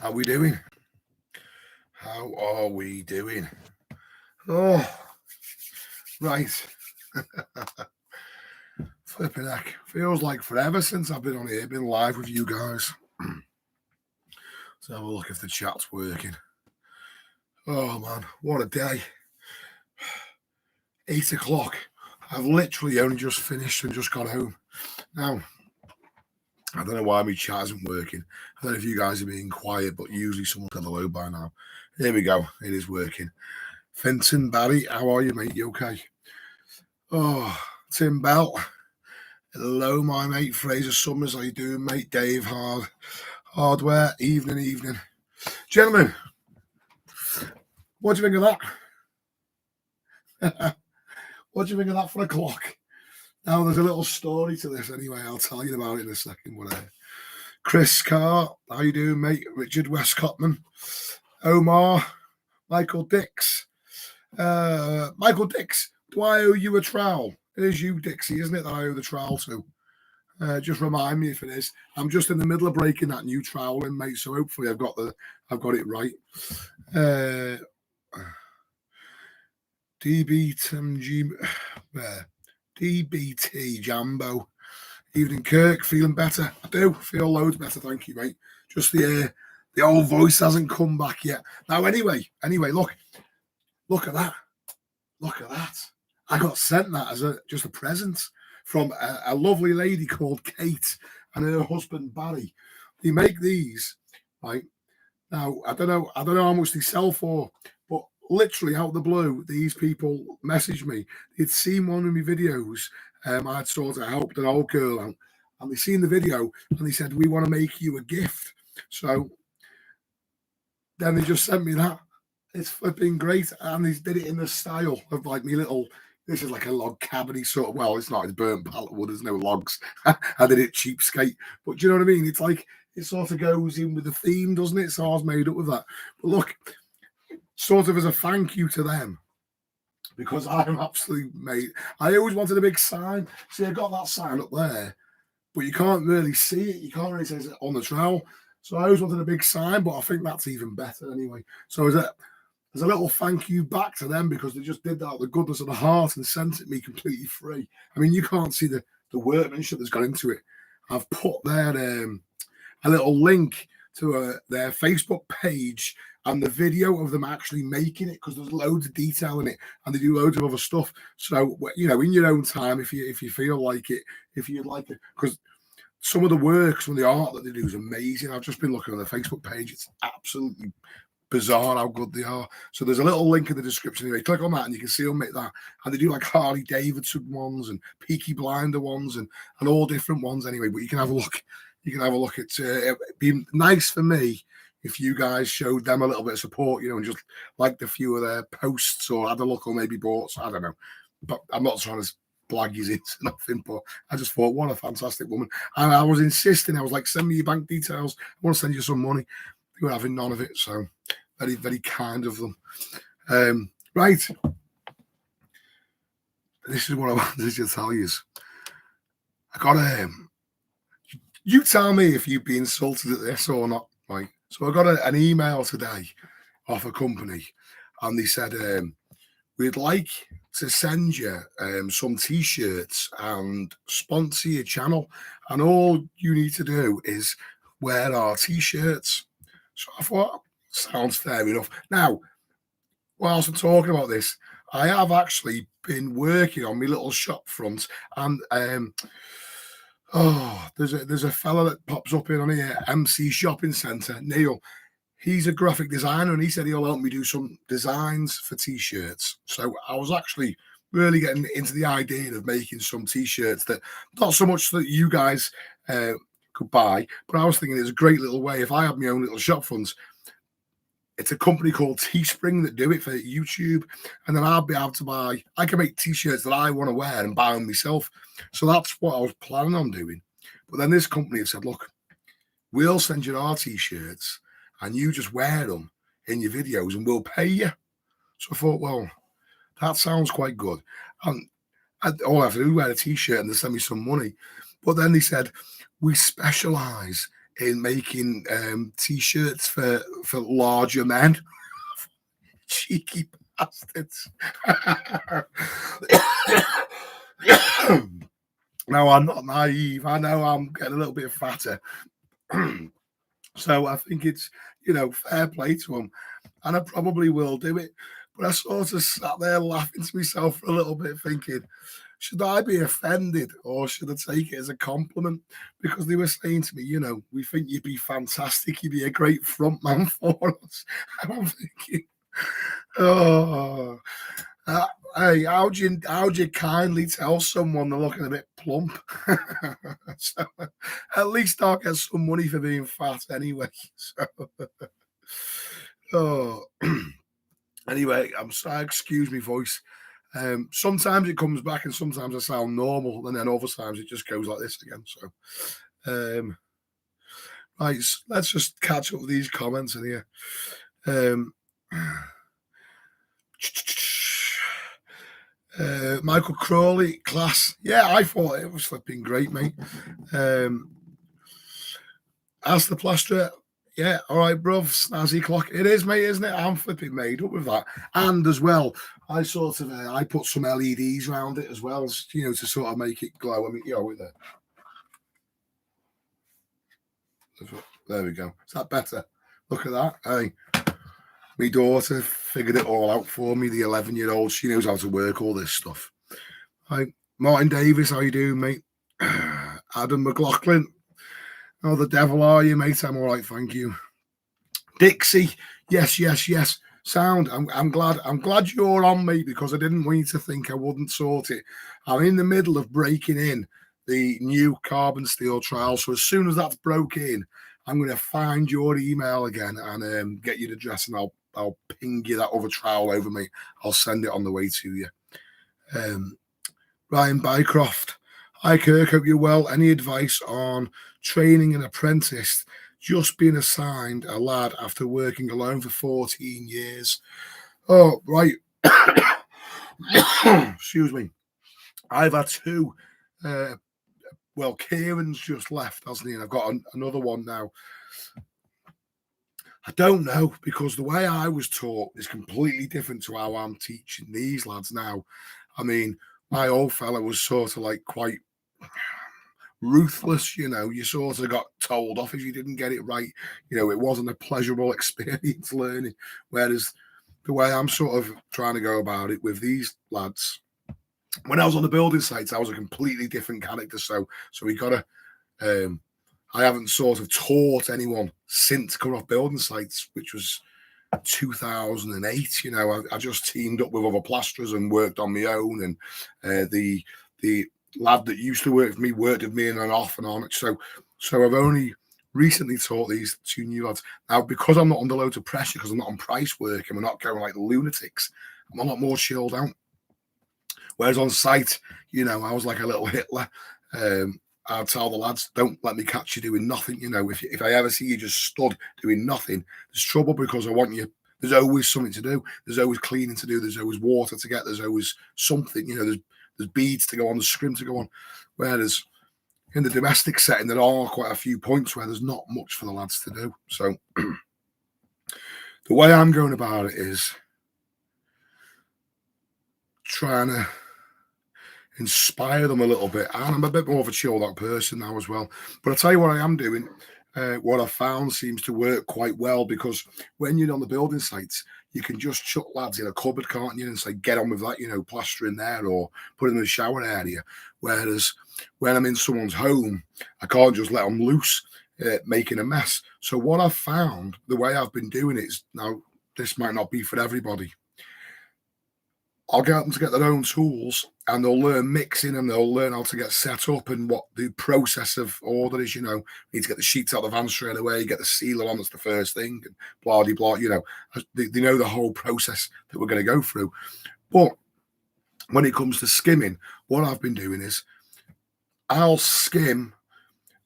How we doing? How are we doing? Oh, right. Flipping heck. Feels like forever since I've been on here, been live with you guys. Let's have a look if the chat's working. Oh, man, what a day. 8 o'clock. I've literally only just finished and just got home. Now, I don't know why my chat isn't working. I don't know if you guys are being quiet, but usually someone's got the load by now. Here we go. It is working. Finton Barry, how are you, mate? You okay? Oh, Tim Bell. Hello, my mate. Fraser Summers, how you doing, mate? Dave Hardware. Evening. Gentlemen, what do you think of that? What do you think of that for a clock? Now, there's a little story to this anyway. I'll tell you about it in a second. Chris Carr, how you doing, mate? Richard Westcotman. Omar. Michael Dix. Michael Dix, do I owe you a trowel? It is you, Dixie, isn't it, that I owe the trowel to? Just remind me if it is. I'm just in the middle of breaking that new trowel in, mate, so hopefully I've got it right. DBT Jambo. Evening, Kirk. Feeling better? I do feel loads better, thank you, mate. Just the old voice hasn't come back yet. Now, anyway, look at that. Look at that. I got sent that as just a present from a lovely lady called Kate and her husband Barry. They make these, right? Now, I don't know how much they sell for, but literally out of the blue, these people messaged me. They'd seen one of my videos. I'd sort of helped an old girl out, and they seen the video and they said, "We want to make you a gift." So then they just sent me that. It's flipping great, and they did it in the style of like me little. This is like a log cabin sort of. Well, it's not. It's burnt pallet wood. There's no logs. I did it cheapskate, but do you know what I mean? It's like it sort of goes in with the theme, doesn't it? So I was made up with that. But look, sort of as a thank you to them, because I'm absolutely mate. I always wanted a big sign. See, I got that sign up there, but you can't really see it. You can't really see it on the trowel. So I always wanted a big sign, but I think that's even better anyway. So there's a little thank you back to them because they just did that out of the goodness of the heart and sent it me completely free. I mean, you can't see the workmanship that's gone into it. I've put there a little link to their Facebook page and the video of them actually making it, because there's loads of detail in it and they do loads of other stuff. So, you know, in your own time, if you feel like it, if you'd like it, because some of the work, some of the art that they do is amazing. I've just been looking on the Facebook page. It's absolutely bizarre how good they are. So there's a little link in the description anyway. Click on that and you can see them make that. And they do like Harley Davidson ones and Peaky Blinder ones and all different ones anyway. But you can have a look. You can have a look at it'd be nice for me if you guys showed them a little bit of support, you know, and just liked a few of their posts or had a look or maybe bought. I don't know. But I'm not trying to blag you into nothing, but I just thought, what a fantastic woman. And I was insisting, I was like, send me your bank details. I want to send you some money. They were having none of it, so very, very kind of them. Right. This is what I wanted to tell you. I got you tell me if you'd be insulted at this or not, right? So I got an email today off a company, and they said, we'd like to send you some t-shirts and sponsor your channel, and all you need to do is wear our t-shirts. So I thought, sounds fair enough. Now, whilst I'm talking about this, I have actually been working on my little shop front, and there's a fella that pops up in on here, MC Shopping Centre, Neil. He's a graphic designer, and he said he'll help me do some designs for t-shirts. So I was actually really getting into the idea of making some t-shirts that not so much that you guys could buy, but I was thinking it's a great little way. If I have my own little shop front, it's a company called Teespring that do it for YouTube, and then I'll be able to buy. I can make t-shirts that I want to wear and buy them myself. So that's what I was planning on doing. But then this company have said, look, we'll send you our t-shirts and you just wear them in your videos and we'll pay you. So I thought, well, that sounds quite good. And all I have to do is wear a t-shirt and they send me some money. But then they said, we specialize in making t-shirts for larger men. Cheeky bastards. No, I'm not naive. I know I'm getting a little bit fatter. So I think it's, fair play to them. And I probably will do it. But I sort of sat there laughing to myself for a little bit, thinking, should I be offended or should I take it as a compliment? Because they were saying to me, we think you'd be fantastic. You'd be a great front man for us. And I'm thinking, oh, hey, how'd you kindly tell someone they're looking a bit plump? So at least I'll get some money for being fat anyway. So, oh. Anyway, I'm sorry, excuse me voice. Sometimes it comes back and sometimes I sound normal, and then other times it just goes like this again. So, right, let's just catch up with these comments in here. Michael Crawley, class. Yeah, I thought it was flipping great, mate. As the plasterer, yeah, all right, bruv, snazzy clock. It is, mate, isn't it? I'm flipping made up with that. And as well, I sort of, I put some LEDs around it as well, to sort of make it glow. I mean, with that. There we go. Is that better? Look at that. Hey, my daughter figured it all out for me, the 11-year-old. She knows how to work all this stuff. Hi, Martin Davis, how you doing, mate? Adam McLaughlin. Oh, the devil are you, mate? I'm all right, thank you. Dixie, yes. Sound. I'm glad you're on, mate, because I didn't want you to think I wouldn't sort it. I'm in the middle of breaking in the new carbon steel trial, so as soon as that's broke in, I'm going to find your email again and get your address, and I'll ping you that other trial over, mate. I'll send it on the way to you. Ryan Bycroft. Hi, Kirk. Hope you're well. Any advice on training an apprentice just being assigned a lad after working alone for 14 years? Oh, right. Excuse me. I've had two. Kieran's just left, hasn't he? And I've got another one now. I don't know, because the way I was taught is completely different to how I'm teaching these lads now. I mean, my old fella was sort of like quite ruthless, you sort of got told off if you didn't get it right. It wasn't a pleasurable experience learning. Whereas the way I'm sort of trying to go about it with these lads, when I was on the building sites, I was a completely different character. So we got to, I haven't sort of taught anyone since coming off building sites, which was 2008. I just teamed up with other plasterers and worked on my own. And the lad that used to work with me worked with me and off and on. So I've only recently taught these two new lads. Now, because I'm not under loads of pressure, because I'm not on price work and we're not going like the lunatics, I'm a lot more chilled out. Whereas on site, I was like a little Hitler. I'd tell the lads, don't let me catch you doing nothing. If I ever see you just stood doing nothing, there's trouble, because I want you. There's always something to do. There's always cleaning to do. There's always water to get. There's always something. There's beads to go on, there's scrim to go on. Whereas in the domestic setting, there are quite a few points where there's not much for the lads to do. So the way I'm going about it is trying to inspire them a little bit. And I'm a bit more of a chilled out person now as well. But I'll tell you what I am doing. What I found seems to work quite well, because when you're on the building sites, you can just chuck lads in a cupboard, can't you? And say, get on with that, plastering there or put in the shower area. Whereas when I'm in someone's home, I can't just let them loose, making a mess. So what I've found, the way I've been doing it is, now this might not be for everybody, I'll get them to get their own tools, and they'll learn mixing, and they'll learn how to get set up and what the process of order is. You need to get the sheets out of the van straight away, get the sealer on, that's the first thing, and blah, blah, they know the whole process that we're going to go through. But when it comes to skimming, what I've been doing is I'll skim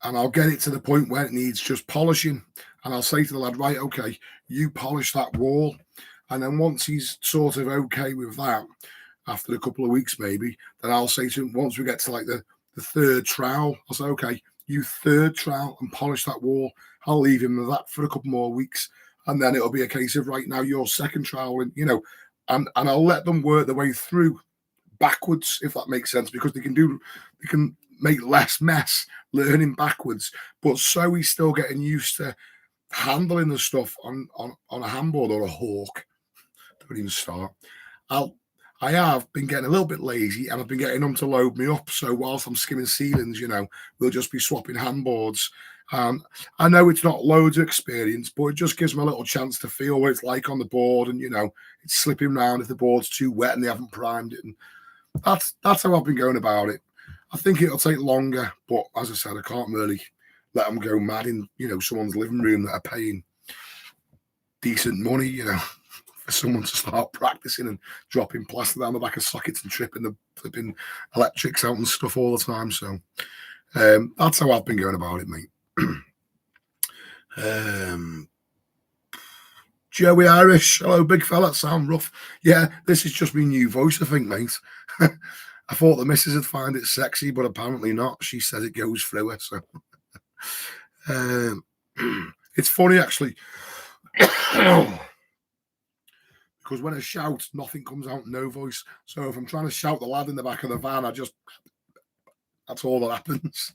and I'll get it to the point where it needs just polishing. And I'll say to the lad, right, okay, you polish that wall. And then once he's sort of okay with that, after a couple of weeks maybe, then I'll say to him, once we get to like the third trowel, I'll say, okay, you third trowel and polish that wall. I'll leave him with that for a couple more weeks, and then it'll be a case of right now your second trowel, and I'll let them work their way through backwards, if that makes sense, because they can make less mess learning backwards, but so he's still getting used to handling the stuff on a handboard or a hawk. Don't even start. I have been getting a little bit lazy, and I've been getting them to load me up. So whilst I'm skimming ceilings, we'll just be swapping handboards. I know it's not loads of experience, but it just gives me a little chance to feel what it's like on the board, and it's slipping around if the board's too wet and they haven't primed it. And that's how I've been going about it. I think it'll take longer, but as I said, I can't really let them go mad in someone's living room that are paying decent money, for someone to start practicing and dropping plaster down the back of sockets and tripping the flipping electrics out and stuff all the time. So that's how I've been going about it, mate. Joey Irish, hello, big fella. Sound rough? Yeah, this is just my new voice, I think, mate. I thought the missus would find it sexy, but apparently not. She says it goes through her. So it's funny, actually. Because when I shout, nothing comes out, no voice. So if I'm trying to shout the lad in the back of the van, that's all that happens.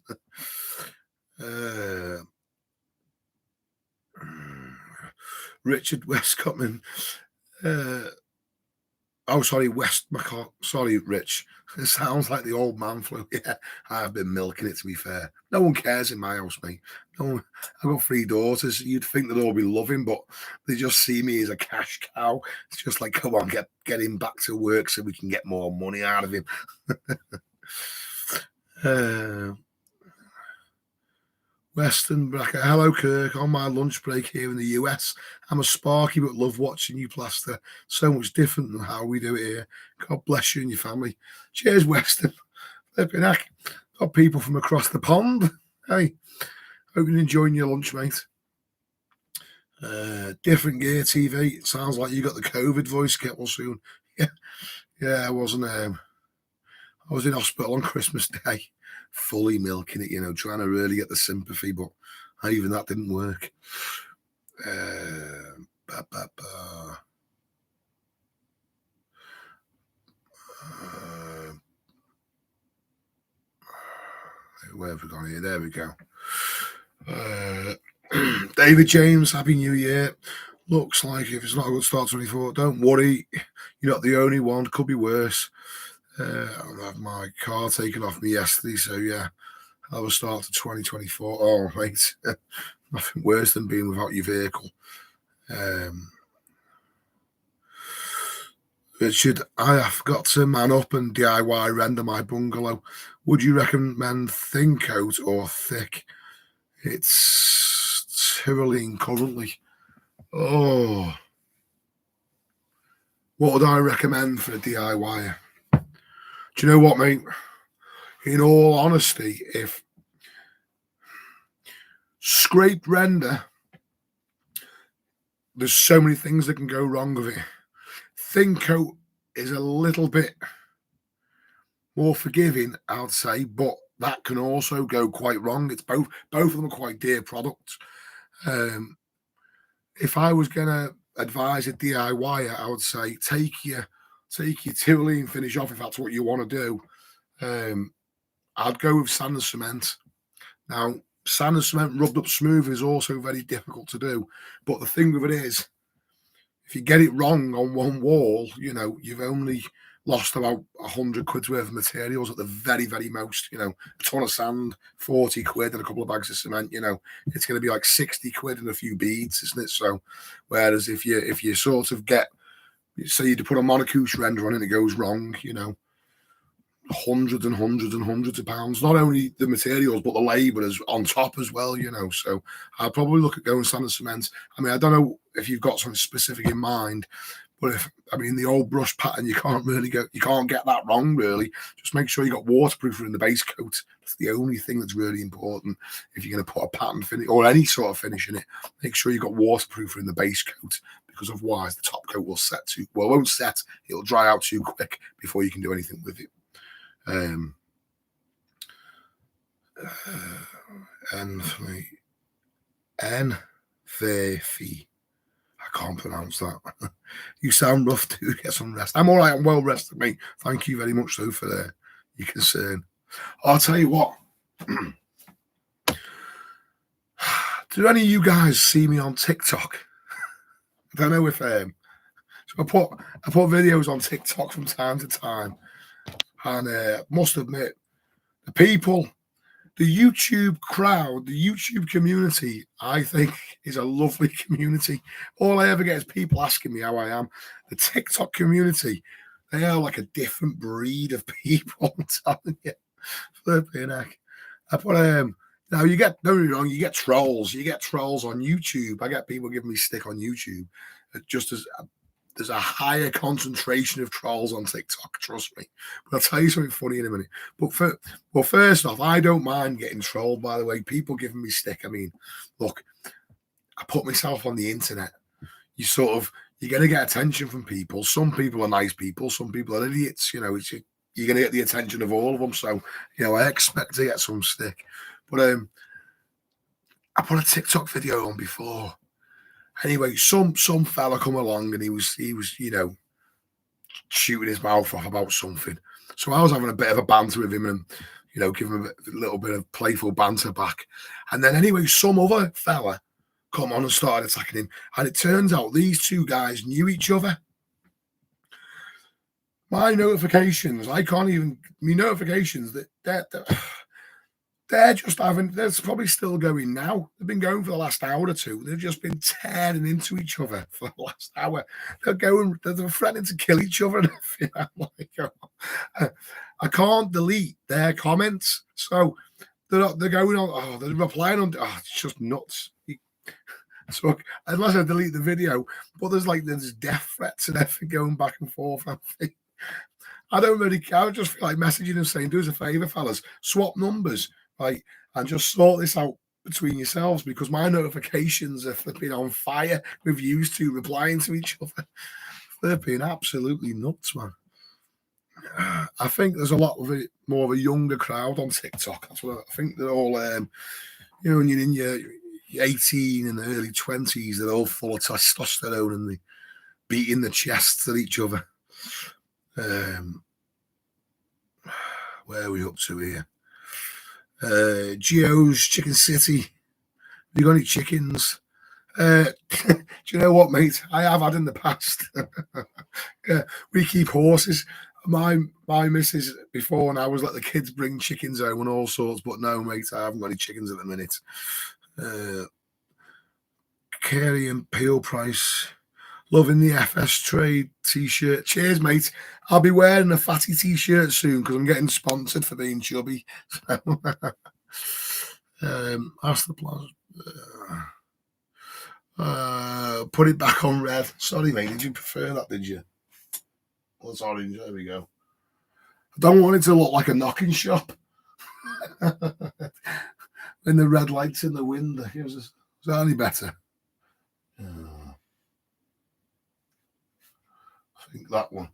Richard Westcotman. West McCall. Sorry, Rich. It sounds like the old man flu. Yeah, I've been milking it, to be fair. No one cares in my house, mate. No one, I've got 3 daughters. You'd think they'd all be loving, but they just see me as a cash cow. It's just like, come on, get him back to work so we can get more money out of him. Western Bracket. Hello, Kirk. On my lunch break here in the US, I'm a Sparky but love watching you plaster. So much different than how we do it here. God bless you and your family. Cheers, Western. Flipping heck. Got people from across the pond. Hey, hope you're enjoying your lunch, mate. Different gear TV. It sounds like you got the COVID voice. Get well soon. Yeah. I wasn't. I was in hospital on Christmas Day, fully milking it, trying to really get the sympathy, but even that didn't work. Where have we gone here? There we go. David James, Happy New Year. Looks like if it's not a good start 24, don't worry. You're not the only one. Could be worse. I had my car taken off me yesterday, so yeah, I'll start to 2024. Oh, mate, nothing worse than being without your vehicle. Richard, I have got to man up and DIY render my bungalow. Would you recommend thin coat or thick? It's Tyrolean currently. Oh, what would I recommend for a DIY? Do you know what, mate? In all honesty, if scraped render, there's so many things that can go wrong with it. Thin coat is a little bit more forgiving, I'd say, but that can also go quite wrong. It's both of them are quite dear products. If I was gonna advise a DIYer, I would say take your Tyrolean finish off if that's what you want to do. I'd go with sand and cement. Now, sand and cement rubbed up smooth is also very difficult to do. But the thing with it is, if you get it wrong on one wall, you've only lost about 100 quid's worth of materials at the very, very most. A ton of sand, 40 quid and a couple of bags of cement, it's going to be like 60 quid and a few beads, isn't it? So, whereas if you sort of get, say you put a monocouche render on it and it goes wrong, hundreds and hundreds and hundreds of pounds, not only the materials but the labor is on top as well, so I'd probably look at going sand and cement. I mean, I don't know if you've got something specific in mind, but the old brush pattern, you can't get that wrong, really. Just make sure you got waterproofer in the base coat. That's the only thing that's really important. If you're going to put a pattern finish or any sort of finish in it, make sure you got waterproofer in the base coat, because otherwise the top coat will it won't set, it'll dry out too quick before you can do anything with it. Anthony N. Fee. I can't pronounce that. You sound rough too. Get some rest. I'm all right. I'm well rested, mate. Thank you very much, though, for your concern. I'll tell you what. Do any of you guys see me on TikTok? I don't know if so I put videos on TikTok from time to time, and must admit, the people, the YouTube crowd, the YouTube community, I think is a lovely community. All I ever get is people asking me how I am. The TikTok community, they are like a different breed of people. I'm telling you, flipping heck. I put now you get, don't get me wrong, you get trolls. You get trolls on YouTube. I get people giving me stick on YouTube, just as there's a higher concentration of trolls on TikTok, trust me. But I'll tell you something funny in a minute. But first off, I don't mind getting trolled, by the way. People giving me stick. I mean, look, I put myself on the internet. You're going to get attention from people. Some people are nice people. Some people are idiots. You know, you're going to get the attention of all of them. So, you know, I expect to get some stick. But I put a TikTok video on before. Anyway, some fella come along and he was, you know, shooting his mouth off about something. So I was having a bit of a banter with him and, you know, giving him a little bit of playful banter back. And then anyway, some other fella come on and started attacking him. And it turns out these two guys knew each other. My notifications, my notifications, they're just that's probably still going now. They've been going for the last hour or two. They've just been tearing into each other for the last hour. They're threatening to kill each other and everything. I'm like, oh, I can't delete their comments. So they're going on, they're replying on, it's just nuts. So unless I delete the video, but there's death threats and everything going back and forth. I don't really care. I just feel like messaging and saying, do us a favor, fellas, swap numbers. Right, and just sort this out between yourselves because my notifications are flipping on fire with you two replying to each other. Flipping absolutely nuts, man. I think there's a lot of it, more of a younger crowd on TikTok. That's what I think. They're all, you know, when you're in your 18 and early 20s, they're all full of testosterone and they beating the chests at each other. Where are we up to here? Geo's Chicken City. Have you got any chickens? Do you know what, mate? I have had in the past. We keep horses. My missus before and I was let the kids bring chickens home and all sorts, but no, mate, I haven't got any chickens at the minute. Carey and Peel Price. Loving the FS Trade t-shirt. Cheers, mate. I'll be wearing a fatty t-shirt soon because I'm getting sponsored for being chubby. Ask the plaza. Put it back on red. Sorry, mate. Did you prefer that, did you? Well, it's orange. There we go. I don't want it to look like a knocking shop. When the red lights in the wind. Is that any better? I think that one.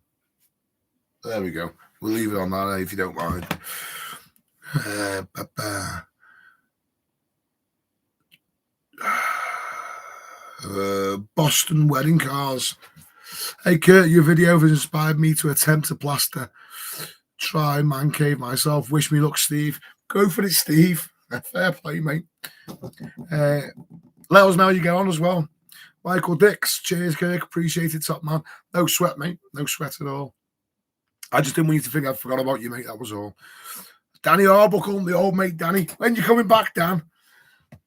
There we go. We'll leave it on that if you don't mind. Boston wedding cars. Hey Kurt, your video has inspired me to attempt to plaster. Try man cave myself. Wish me luck, Steve. Go for it, Steve. Fair play, mate. Let us know how you get on as well. Michael Dix, cheers, Kirk. Appreciate it, top man. No sweat, mate. No sweat at all. I just didn't want you to think I forgot about you, mate. That was all. Danny Arbuckle, the old mate Danny. When you coming back, Dan?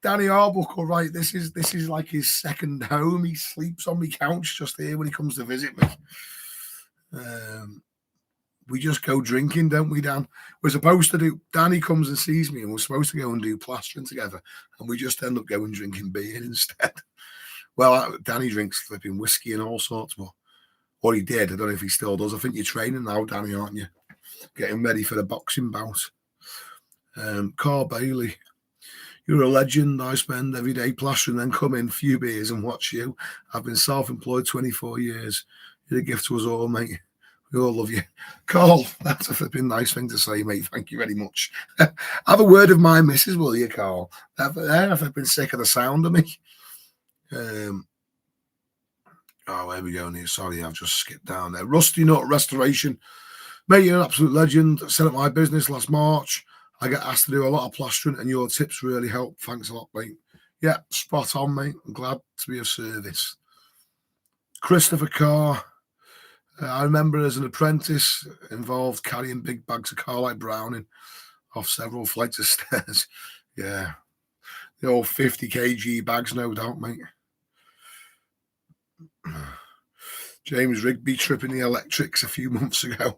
Danny Arbuckle, right? This is like his second home. He sleeps on my couch just here when he comes to visit me. We just go drinking, don't we, Dan? We're supposed to do. Danny comes and sees me, and we're supposed to go and do plastering together, and we just end up going drinking beer instead. Well, Danny drinks flipping whiskey and all sorts, but what he did, I don't know if he still does. I think you're training now, Danny, aren't you? Getting ready for the boxing bout. Carl Bailey, you're a legend. I spend every day plastering, then come in, few beers and watch you. I've been self-employed 24 years. You're a gift to us all, mate. We all love you. Carl, that's a flipping nice thing to say, mate. Thank you very much. Have a word of my missus, will you, Carl? I've been sick of the sound of me. Oh, here we go. Sorry, I've just skipped down there. Rusty Nut Restoration. Mate, you're an absolute legend. I set up my business last March. I get asked to do a lot of plastering, and your tips really help. Thanks a lot, mate. Yeah, spot on, mate. I'm glad to be of service. Christopher Carr. I remember as an apprentice involved carrying big bags of Carlite Browning off several flights of stairs. Yeah. The old 50 kg bags, no doubt, mate. James Rigby tripping the electrics a few months ago.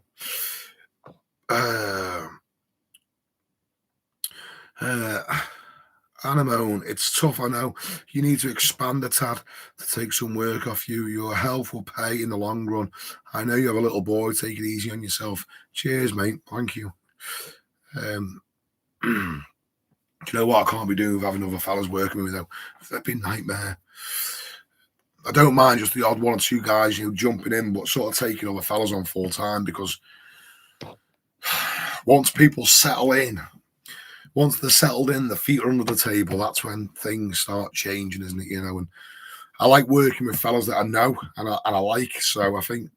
Anemone, it's tough, I know. You need to expand a tad to take some work off you. Your health will pay in the long run. I know you have a little boy. Take it easy on yourself. Cheers, mate. Thank you. Do you know what I can't be doing with having other fellas working with me, though? That'd be a nightmare. I don't mind just the odd one or two guys, jumping in, but sort of taking other fellas on full time, because once people settle in, once they're settled in, the feet are under the table, that's when things start changing, isn't it? And I like working with fellas that I know and I like, so I think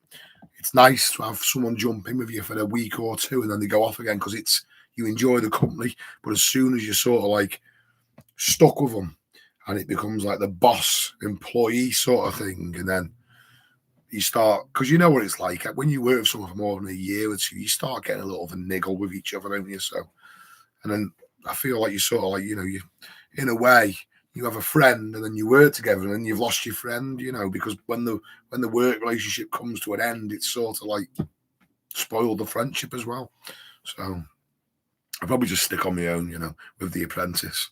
it's nice to have someone jump in with you for a week or two and then they go off again, because you enjoy the company. But as soon as you're sort of like stuck with them and it becomes like the boss employee sort of thing, and then you start, because you know what it's like when you work with someone for more than a year or two, you start getting a little of a niggle with each other, don't you? So, and then I feel like you sort of like, you in a way, you have a friend and then you work together and then you've lost your friend, because when the work relationship comes to an end, it's sort of like spoiled the friendship as well. So I'll probably just stick on my own, with the apprentice.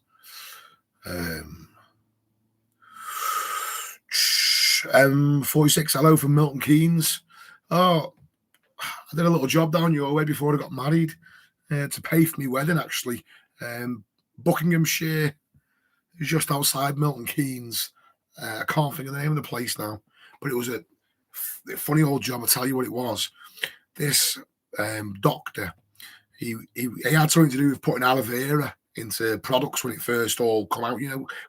46, hello from Milton Keynes. Oh, I did a little job down your way before I got married to pay for my wedding, actually. Buckinghamshire is just outside Milton Keynes. I can't think of the name of the place now, but it was a funny old job. I'll tell you what it was. This doctor, he had something to do with putting aloe vera into products when it first all come out.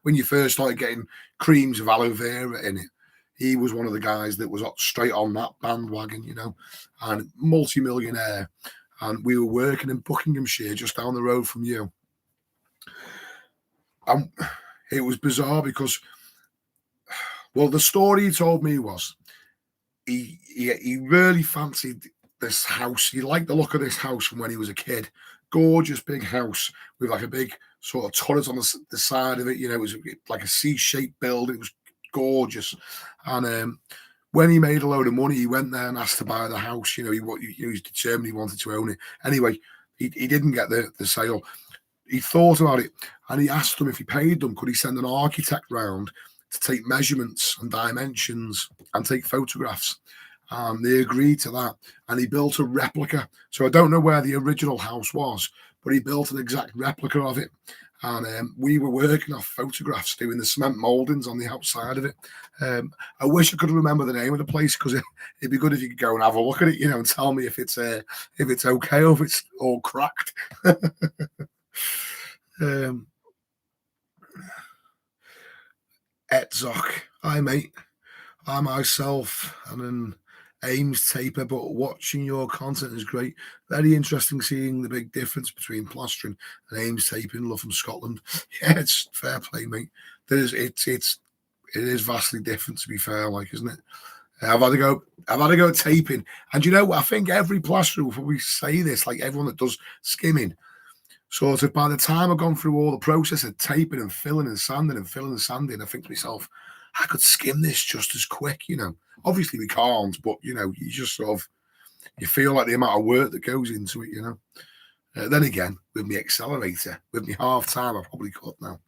When you first started getting creams of aloe vera in it, he was one of the guys that was straight on that bandwagon, and multi-millionaire. And we were working in Buckinghamshire, just down the road from you. It was bizarre because, well, the story he told me was he really fancied this house. He liked the look of this house from when he was a kid. Gorgeous big house with like a big sort of turret on the side of it. It was like a C-shaped building. It was gorgeous. And when he made a load of money, he went there and asked to buy the house. He was determined he wanted to own it. Anyway, he didn't get the sale. He thought about it and he asked them if he paid them, could he send an architect round to take measurements and dimensions and take photographs. They agreed to that, and he built a replica. So I don't know where the original house was, but he built an exact replica of it. And we were working off photographs, doing the cement mouldings on the outside of it. I wish I could remember the name of the place, because it'd be good if you could go and have a look at it, and tell me if it's okay or if it's all cracked. Etzok, hi mate. I myself am an Ames taper, but watching your content is great. Very interesting seeing the big difference between plastering and Ames taping. Love from Scotland. Yeah, it's fair play, mate. It is vastly different, to be fair, like, isn't it? I've had to go at taping, and I think every plasterer will probably say this, like everyone that does skimming. Sort of by the time I've gone through all the process of taping and filling and sanding and filling and sanding, I think to myself, I could skim this just as quick, Obviously we can't, but you just sort of, you feel like the amount of work that goes into it, Then again, with my accelerator, with my half time, I probably could now.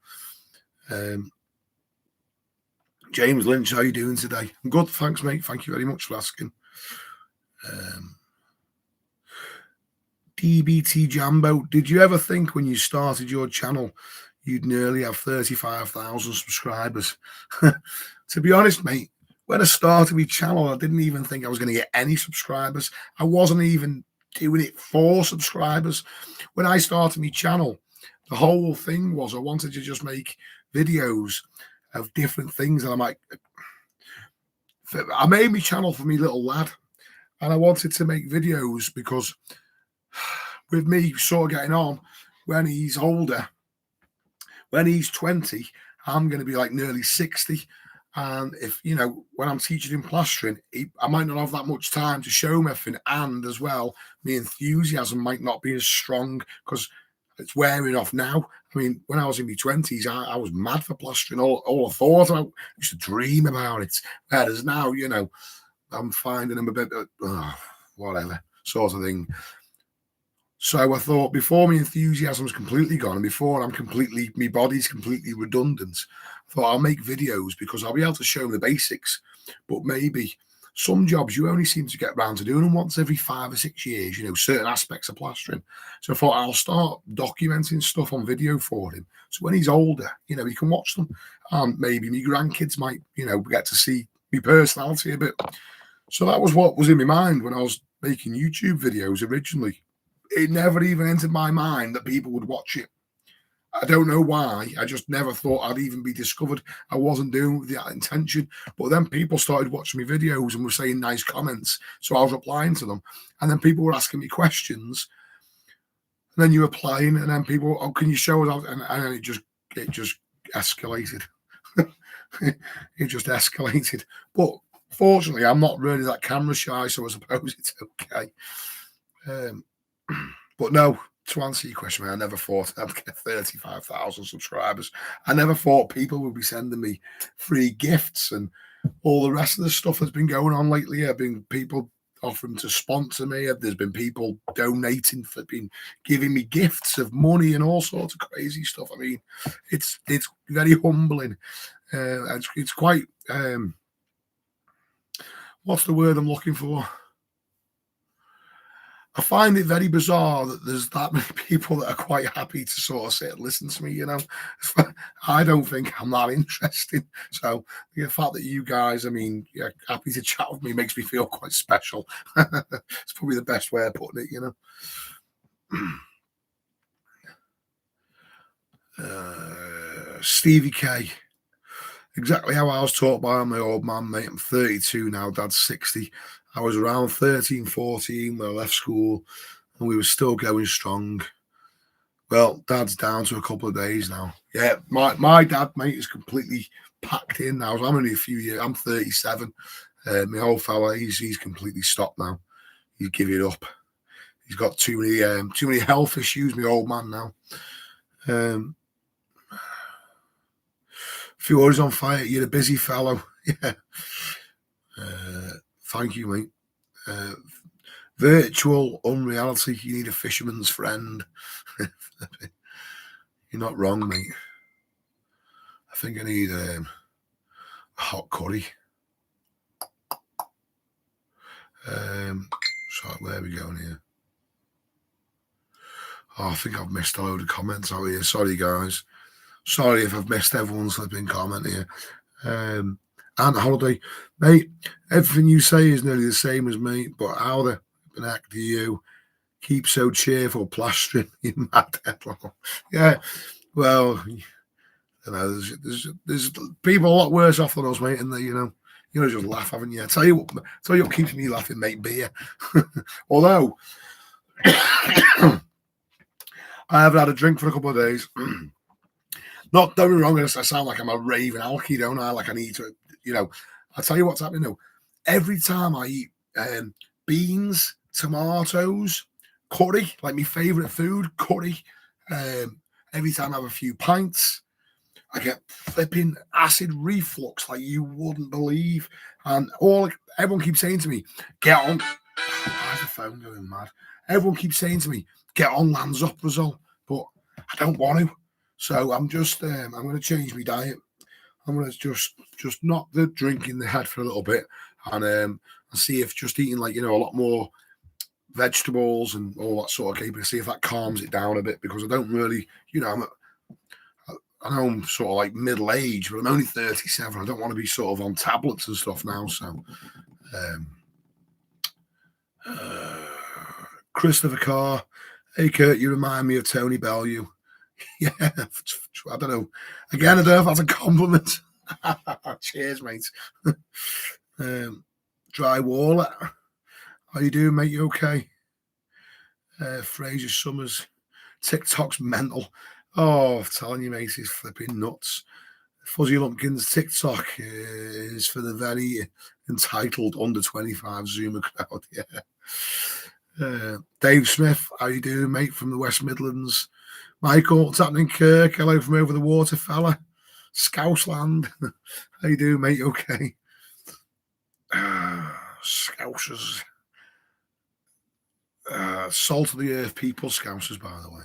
James Lynch, how are you doing today? I'm good, thanks, mate. Thank you very much for asking. DBT Jambo, did you ever think when you started your channel you'd nearly have 35,000 subscribers? To be honest, mate, when I started my channel, I didn't even think I was going to get any subscribers. I wasn't even doing it for subscribers. When I started my channel, the whole thing was I wanted to just make videos of different things. And I made my channel for me little lad, and I wanted to make videos because with me sort of getting on, when he's older, when he's 20, I'm going to be like nearly 60. And if, when I'm teaching him plastering, I might not have that much time to show him everything. And as well, my enthusiasm might not be as strong because it's wearing off now. I mean, when I was in my 20s, I was mad for plastering. All I thought about, I used to dream about it. Whereas now, I'm finding him a bit, whatever sort of thing. So I thought before my enthusiasm's completely gone and before my body's completely redundant, I thought I'll make videos because I'll be able to show them the basics. But maybe some jobs you only seem to get around to doing them once every 5 or 6 years, certain aspects of plastering. So I thought I'll start documenting stuff on video for him. So when he's older, he can watch them. And maybe my grandkids might, get to see my personality a bit. So that was what was in my mind when I was making YouTube videos originally. It never even entered my mind that people would watch it. I don't know why. I just never thought I'd even be discovered. I wasn't doing it with that intention. But then people started watching my videos and were saying nice comments. So I was replying to them. And then people were asking me questions. And then you were replying. And then people, oh, can you show us? And then it just escalated. It just escalated. But fortunately, I'm not really that camera shy. So I suppose it's okay. But no, to answer your question, I never thought I'd get 35,000 subscribers. I never thought people would be sending me free gifts and all the rest of the stuff that's been going on lately. There have been people offering to sponsor me. There's been people donating giving me gifts of money and all sorts of crazy stuff. I mean, it's very humbling. It's quite what's the word I'm looking for? I find it very bizarre that there's that many people that are quite happy to sort of sit and listen to me, I don't think I'm that interesting. So the fact that you guys, you're happy to chat with me makes me feel quite special. It's probably the best way of putting it, Stevie K. Exactly how I was taught by my old man, mate. I'm 32 now, dad's 60. I was around 13, 14 when I left school, and we were still going strong. Well, dad's down to a couple of days now. Yeah, my dad, mate, is completely packed in now. I'm only a few years. I'm 37. My old fella, he's completely stopped now. He's giving it up. He's got too many health issues. My old man now. A few hours on fire. You're a busy fellow. Yeah. Thank you, mate. Virtual unreality. You need a fisherman's friend. You're not wrong, mate. I think I need a hot curry. So where are we going here? Oh, I think I've missed a load of comments out here. Sorry, guys. Sorry if I've missed everyone's flipping comment here. And Holiday, mate, everything you say is nearly the same as me, but how the heck do you keep so cheerful plastering in mad headlock? Yeah, well, there's people a lot worse off than us, mate, and you just laugh, haven't you? I tell you what keeps me laughing, mate, beer. Although I haven't had a drink for a couple of days. Don't get me wrong, I sound like I'm a raving alky, don't I? Like I need to, I'll tell you what's happening now. Every time I eat beans, tomatoes, curry, like my favourite food, curry, every time I have a few pints, I get flipping acid reflux like you wouldn't believe. And everyone keeps saying to me, get on. Why's the phone going mad? Everyone keeps saying to me, get on Lanzoprazole, but I don't want to. So I'm just, I'm going to change my diet. I'm going to just knock the drink in the head for a little bit and see if just eating a lot more vegetables and all that sort of keeping, see if that calms it down a bit because I don't really, I know I'm sort of like middle age, but I'm only 37. I don't want to be sort of on tablets and stuff now. So, Christopher Carr, hey Kurt, you remind me of Tony Bellew. Yeah, I don't know. Again, I don't know if that's a compliment. Cheers, mate. Dry Waller, how you doing, mate? You okay? Fraser Summers, TikTok's mental. Oh, I'm telling you, mate, he's flipping nuts. Fuzzy Lumpkin's TikTok is for the very entitled under 25 Zoomer crowd. Yeah. Dave Smith, how you doing, mate, from the West Midlands? Michael, what's happening, Kirk? Hello from over the water, fella. Scousland, how you doing, mate? Okay. Scousers. Salt of the earth people, Scousers, by the way.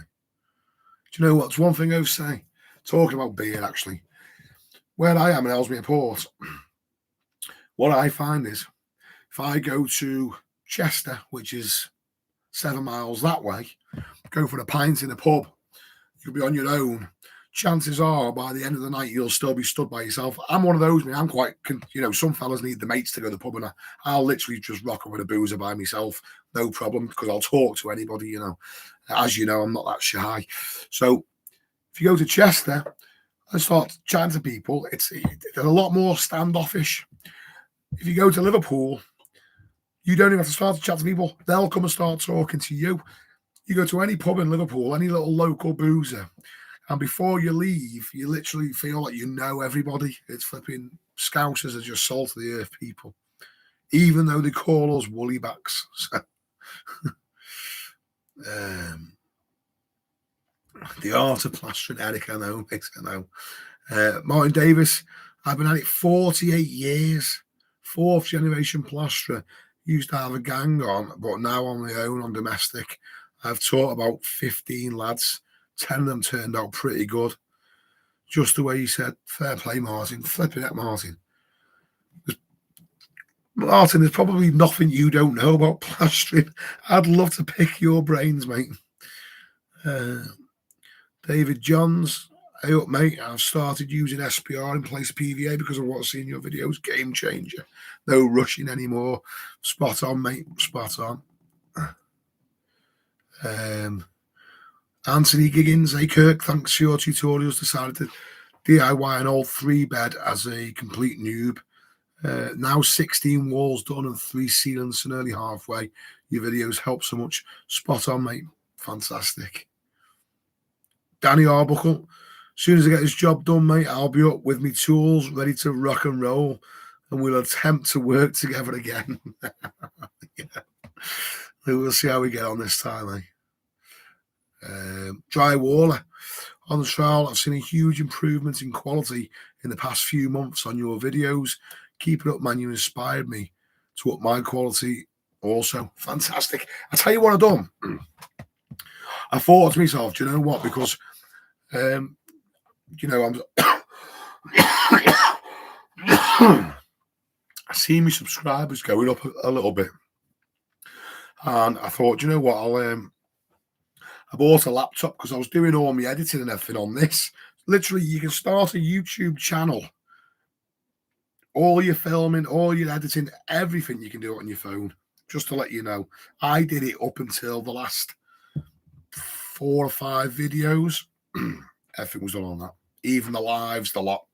Do you know what's one thing I would say? Talking about beer, actually. Where I am in Ellesmere Port, what I find is if I go to Chester, which is 7 miles that way, go for a pint in a pub, you'll be on your own. Chances are by the end of the night, you'll still be stood by yourself. I'm one of those, man. I'm quite, some fellas need the mates to go to the pub, and I'll literally just rock up with a boozer by myself, no problem, because I'll talk to anybody, As you know, I'm not that shy. So if you go to Chester and start chatting to people, they're a lot more standoffish. If you go to Liverpool, you don't even have to start to chat to people. They'll come and start talking to you. You go to any pub in Liverpool, any little local boozer, and before you leave, you literally feel like you know everybody. It's flipping Scousers are just salt of the earth people, even though they call us woolly-backs. So, the art of plastering, Eric, I know, mate, I know. Martin Davis, I've been at it 48 years, 4th generation plasterer. Used to have a gang on, but now on my own on domestic. I've taught about 15 lads. 10 of them turned out pretty good. Just the way you said, fair play, Martin. Flipping it, Martin. Martin, there's probably nothing you don't know about plastering. I'd love to pick your brains, mate. David Johns, hey up, mate. I've started using SPR in place of PVA because of what I've seen in your videos. Game changer. No rushing anymore. Spot on, mate. Spot on. Anthony Giggins, hey Kirk, thanks for your tutorials. Decided to DIY an old 3-bed as a complete noob. Now 16 walls done and 3 ceilings and nearly halfway. Your videos help so much. Spot on, mate. Fantastic. Danny Arbuckle, as soon as I get this job done, mate, I'll be up with me tools, ready to rock and roll, and we'll attempt to work together again. Yeah. We'll see how we get on this time, mate. Dry Waller, on the trial, I've seen a huge improvement in quality in the past few months on your videos. Keep it up, man. You inspired me to up my quality also. Fantastic. I tell you what I've done. I thought to myself, do you know what? Because, I'm I see my subscribers going up a little bit. And I thought, do you know what? I bought a laptop because I was doing all my editing and everything on this. Literally, you can start a YouTube channel. All your filming, all your editing, everything you can do it on your phone. Just to let you know, I did it up until the last 4 or 5 videos. Everything was done on that. Even the lives, the lot.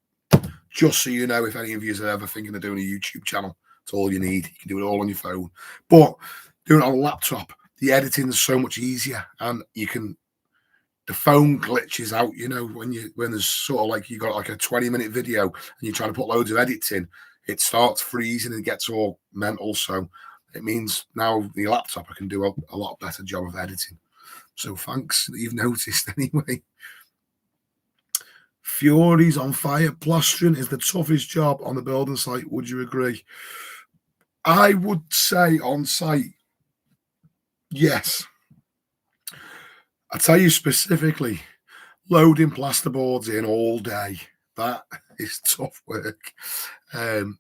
Just so you know, if any of you are ever thinking of doing a YouTube channel, it's all you need. You can do it all on your phone. But doing it on a laptop, the editing is so much easier, and the phone glitches out, when there's sort of like you got like a 20-minute video and you're trying to put loads of edits in, it starts freezing and it gets all mental. So it means now the laptop I can do a lot better job of editing. So thanks that you've noticed anyway. Fury's on fire. Plastering is the toughest job on the building site. Would you agree? I would say on site, yes. I tell you specifically, loading plasterboards in all day, that is tough work. And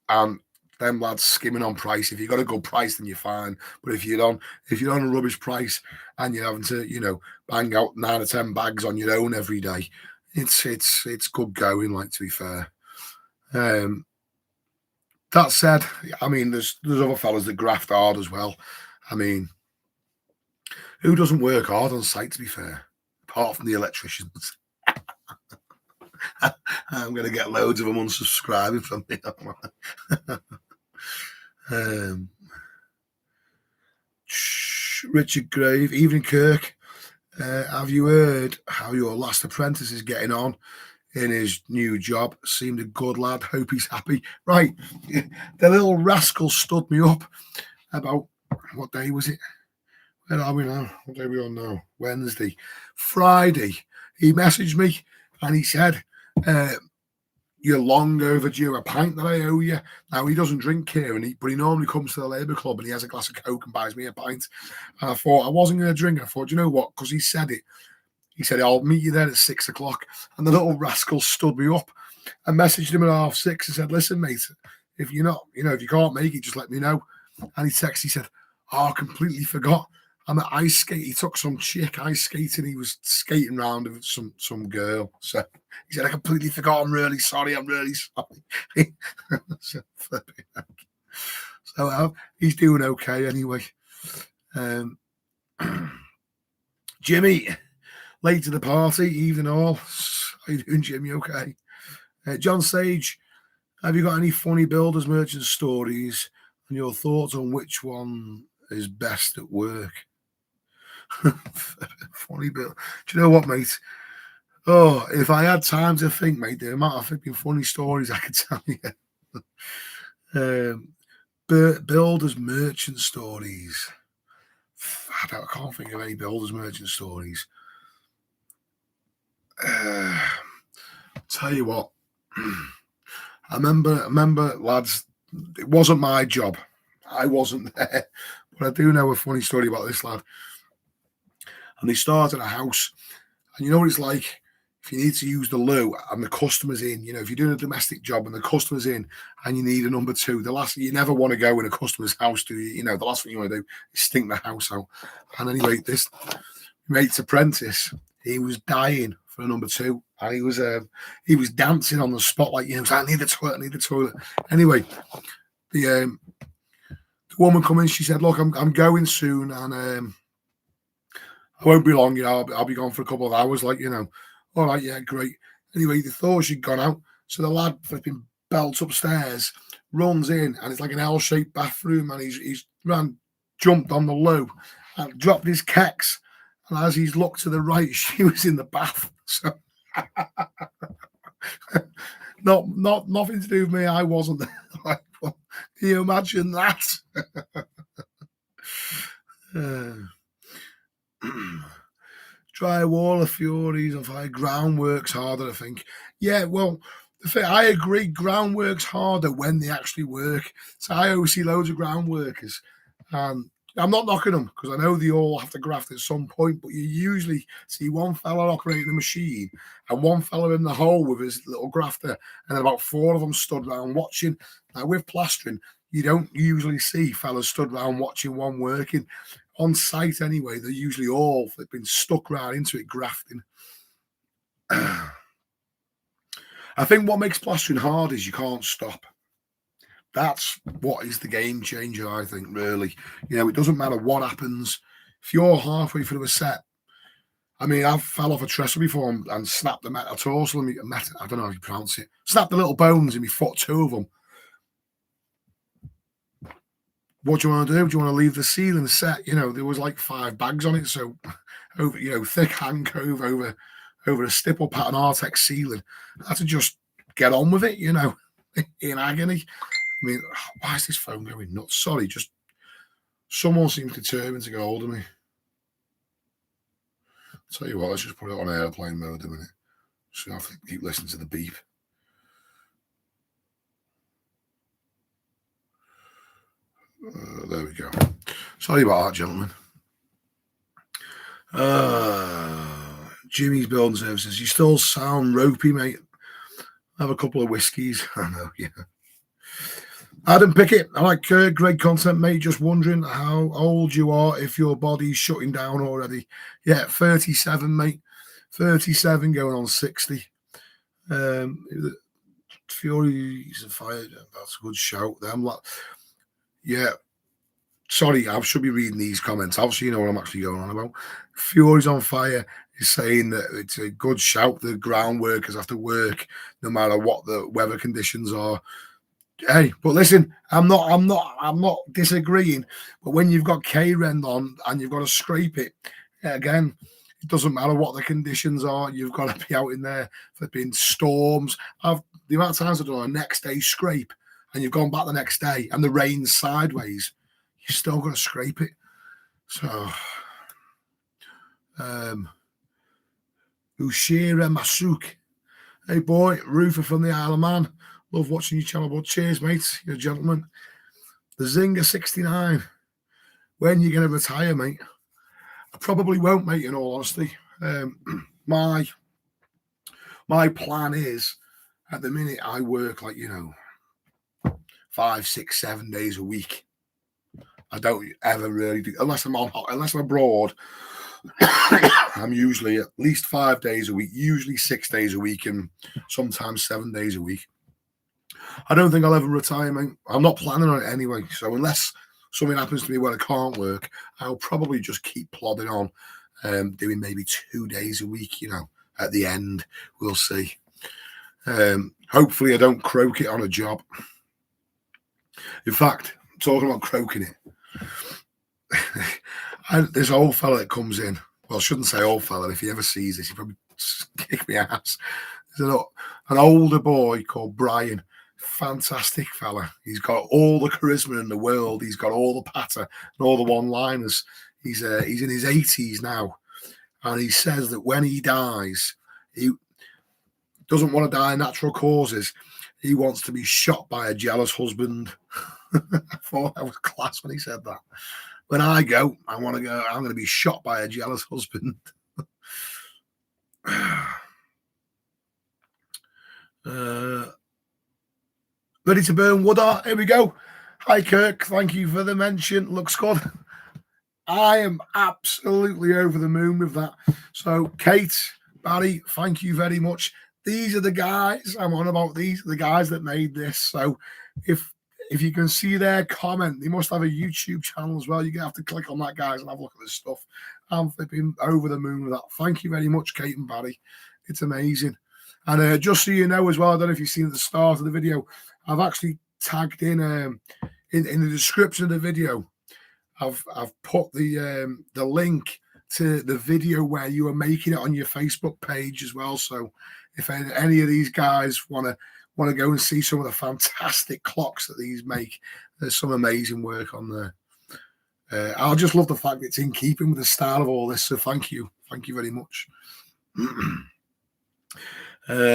them lads skimming on price. If you got a good price, then you're fine. But if you're on a rubbish price and you're having to, bang out 9 or 10 bags on your own every day, it's good going, like, to be fair. That said, I mean, there's other fellas that graft hard as well. I mean, who doesn't work hard on site, to be fair, apart from the electricians? I'm going to get loads of them unsubscribing from me. Richard Grave, evening Kirk. Have you heard how your last apprentice is getting on in his new job? Seemed a good lad. Hope he's happy. Right. The little rascal stood me up about, what day was it? Where are we now? What day are we on now? Wednesday. Friday. He messaged me and he said, you're long overdue a pint that I owe you. Now, he doesn't drink here, but he normally comes to the Labour Club and he has a glass of Coke and buys me a pint. And I thought I wasn't going to drink. I thought, you know what? Because he said it. He said, I'll meet you there at 6 o'clock. And the little rascal stood me up. I messaged him at 6:30 and said, listen, mate, if you're not, if you can't make it, just let me know. And he texted, he said, I completely forgot. I'm at ice skate. He took some chick ice skating. He was skating around with some girl. So he said, I completely forgot. I'm really sorry. I'm really sorry. So he's doing okay anyway. Jimmy, late to the party, evening all. How you doing, Jimmy? Okay. John Sage, have you got any funny builders merchant stories and your thoughts on which one is best at work? Funny build. Do you know what, mate? Oh, if I had time to think, mate, the amount of flipping funny stories I could tell you. Builders merchant stories. I can't think of any builders merchant stories. Tell you what, I remember, lads, it wasn't my job. I wasn't there, but I do know a funny story about this lad. And they started a house, and you know what it's like if you need to use the loo and the customer's in. If you're doing a domestic job and the customer's in, and you need a number two, you never want to go in a customer's house, do you? The last thing you want to do is stink the house out. And anyway, this mate's apprentice, he was dying for a number two, and he was dancing on the spot like, I need the toilet. Anyway, the woman come in, she said, look, I'm going soon, and I won't be long, I'll be gone for a couple of hours, all right, yeah, great. Anyway, they thought she'd gone out, so the lad flipping belts upstairs, runs in, and it's like an L-shaped bathroom, and he's jumped on the loo and dropped his kecks, and as he's looked to the right, she was in the bath. So nothing to do with me. I wasn't there. Can you imagine that? Drywall of Furies of high groundworks harder, I think. Yeah, well, I agree. Groundworks harder when they actually work. So I always see loads of ground workers, and I'm not knocking them because I know they all have to graft at some point, but you usually see one fella operating the machine and one fella in the hole with his little grafter, and then about four of them stood around watching. Now, with plastering, you don't usually see fellas stood around watching one working. On site anyway, they're usually all been stuck right into it, grafting. I think what makes plastering hard is you can't stop. That's what is the game changer, I think, really. It doesn't matter what happens. If you're halfway through a set, I mean, I've fell off a trestle before and snapped the metatarsal, I don't know how you pronounce it, snapped the little bones in my foot, two of them. What do you want to do? Do you want to leave the ceiling set? There was like 5 bags on it, so over, thick hand cove over a stipple pattern Artex ceiling. I had to just get on with it, in agony. I mean, why is this phone going nuts? Sorry, just someone seems determined to get hold of me. I'll tell you what, let's just put it on airplane mode a minute. So I have to keep listening to the beep. There we go. Sorry about that, gentlemen. Jimmy's Building Services. You still sound ropey, mate. Have a couple of whiskeys. I know, yeah. Adam Pickett. I like great content, mate. Just wondering how old you are if your body's shutting down already. Yeah, 37, mate. 37 going on 60. Fury's a fire. That's a good shout. Them like, yeah. Sorry, I should be reading these comments. Obviously, you know what I'm actually going on about. Fury's on fire is saying that it's a good shout. The ground workers have to work no matter what the weather conditions are. Hey, but listen, I'm not disagreeing. But when you've got K-Rend on and you've got to scrape it, again, it doesn't matter what the conditions are. You've got to be out in there. For being storms. The amount of times I've done a next day scrape and you've gone back the next day and the rain's sideways, you're still going to scrape it. So, Ushira Masuk. Hey boy, Roofer from the Isle of Man. Love watching your channel, but cheers, mate. You're a gentleman. The Zinger 69. When are you going to retire, mate? I probably won't, mate, in all honesty. My plan is, at the minute, I work like, 5, 6, 7 days a week. I don't ever really do, unless I'm abroad. I'm usually at least 5 days a week, usually 6 days a week, and sometimes 7 days a week. I don't think I'll ever retire, mate. I'm not planning on it anyway. So unless something happens to me where I can't work, I'll probably just keep plodding on, doing maybe 2 days a week, at the end. We'll see. Hopefully I don't croak it on a job. In fact, talking about croaking it, this old fella that comes in, well, I shouldn't say old fella. If he ever sees this, he'll probably kick me ass. There's an older boy called Brian, fantastic fella. He's got all the charisma in the world. He's got all the patter and all the one-liners. He's in his 80s now, and he says that when he dies, he doesn't want to die of natural causes. He wants to be shot by a jealous husband. I thought that was class when he said that. When I go, I'm going to be shot by a jealous husband. Ready to burn wood art. Here we go. Hi, Kirk. Thank you for the mention. Looks good. I am absolutely over the moon with that. So, Kate, Barry, thank you very much. These are the guys I'm on about. These are the guys that made this. So, if you can see their comment, they must have a YouTube channel as well. You're going to have to click on that, guys, and have a look at this stuff. I'm flipping over the moon with that. Thank you very much, Kate and Barry. It's amazing. And just so you know as well, I don't know if you've seen at the start of the video, I've actually tagged in the description of the video, I've put the link to the video where you were making it on your Facebook page as well. So if any of these guys want to go and see some of the fantastic clocks that these make, there's some amazing work on there. I just love the fact that it's in keeping with the style of all this. So thank you very much.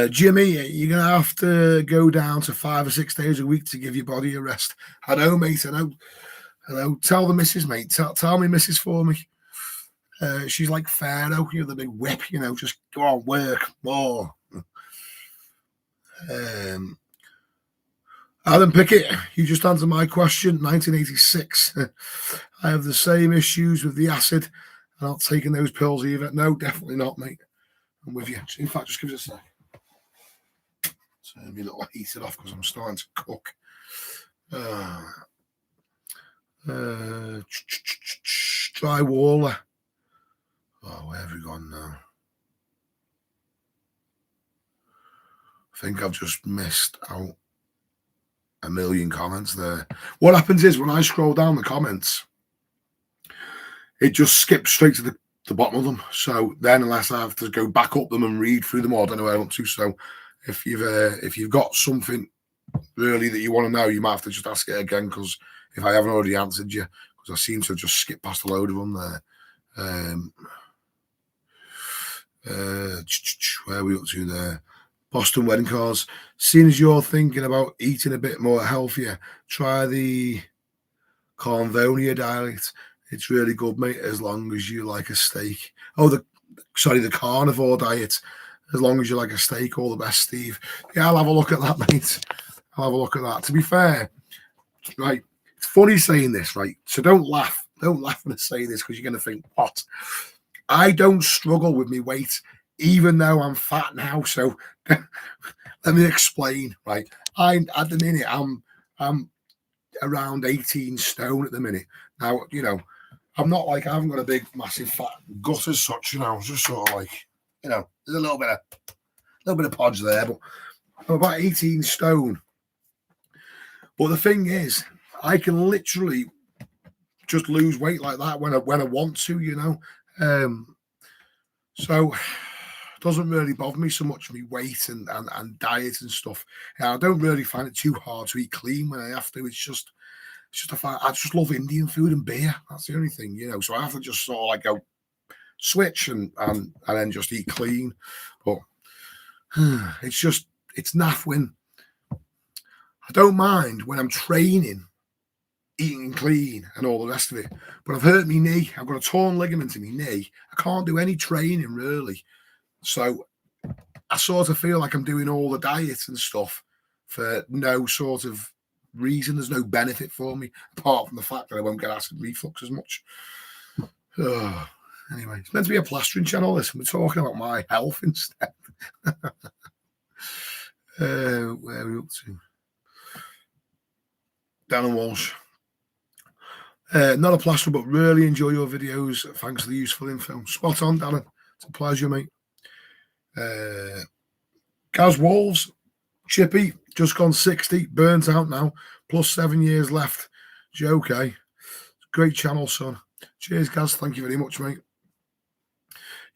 Jimmy, you're going to have to go down to 5 or 6 days a week to give your body a rest. I know, mate. I know. Tell the missus, mate. Tell me missus for me. She's like Pharaoh, the big whip, just go on, work more. Adam Pickett, you just answered my question. 1986. I have the same issues with the acid. I'm not taking those pills either. No, definitely not, mate. I'm with you. In fact, just give us a sec. Turn me a little heated off because I'm starting to cook. Dry Waller. Oh, where have we gone now? I think I've just missed out a million comments there. What happens is when I scroll down the comments, it just skips straight to the bottom of them. So then, unless I have to go back up them and read through them all, I don't know where I want to. So if you've got something really that you want to know, you might have to just ask it again, because if I haven't already answered you, because I seem to have just skip past a load of them there. Where are we up to there? Boston Wedding Cars. Seeing as you're thinking about eating a bit more healthier, try the Carnivore diet. It's really good, mate, as long as you like a steak. The carnivore diet. As long as you like a steak, all the best, Steve. Yeah, I'll have a look at that, mate. I'll have a look at that. To be fair, right, it's funny saying this, right? So don't laugh. Don't laugh when I say this, because you're going to think, what? I don't struggle with my weight even though I'm fat now. So let me explain. Right, at the minute I'm around 18 stone at the minute. Now, I'm not like, I haven't got a big massive fat gut as such. It's just sort of like, there's a little bit of podge there, but I'm about 18 stone. But the thing is, I can literally just lose weight like that when I want to, so it doesn't really bother me so much, me weight and diet and stuff. I don't really find it too hard to eat clean when I have to. It's just a fact. I just love Indian food and beer. That's the only thing, so I have to just sort of like go switch and then just eat clean. But it's naff when I don't mind when I'm training, eating clean and all the rest of it. But I've hurt my knee. I've got a torn ligament in my knee. I can't do any training really. So I sort of feel like I'm doing all the diets and stuff for no sort of reason. There's no benefit for me apart from the fact that I won't get acid reflux as much. Anyway, it's meant to be a plastering channel. This, we're talking about my health instead. Where are we up to? Dan and Walsh. Not a plasterer, but really enjoy your videos. Thanks for the useful info. Spot on, Dan. It's a pleasure, mate. Gaz Wolves, Chippy, just gone 60, burnt out now, plus 7 years left. Okay. Great channel, son. Cheers, Gaz. Thank you very much, mate.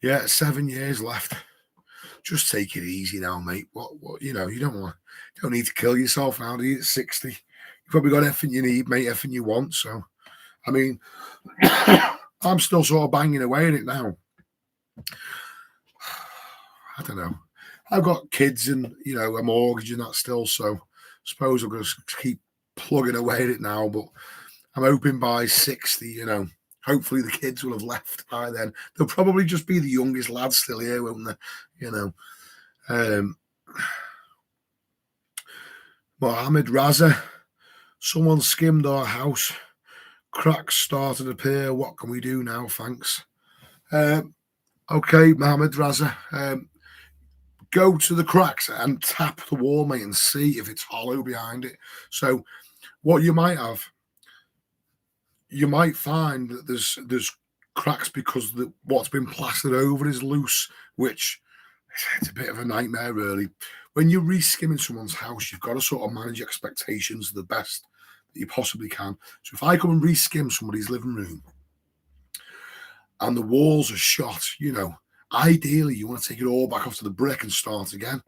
Yeah, 7 years left. Just take it easy now, mate. What you don't need to kill yourself now, do you? At 60. You've probably got everything you need, mate, everything you want. So, I mean, I'm still sort of banging away at it now. I don't know. I've got kids and, a mortgage and that still. So, I suppose I'm going to keep plugging away at it now. But I'm hoping by 60, hopefully the kids will have left by then. They'll probably just be the youngest lads still here, won't they? Mohammed Raza, someone skimmed our house. Cracks started to appear. What can we do now? Thanks. Okay, Mohammed Raza. Go to the cracks and tap the wall, mate, and see if it's hollow behind it. So what you might have, you might find that there's cracks because what's been plastered over is loose, which it's a bit of a nightmare, really. When you're re-skimming someone's house, you've got to sort of manage expectations to the best that you possibly can. So if I come and re-skim somebody's living room and the walls are shot, ideally you want to take it all back off to the brick and start again.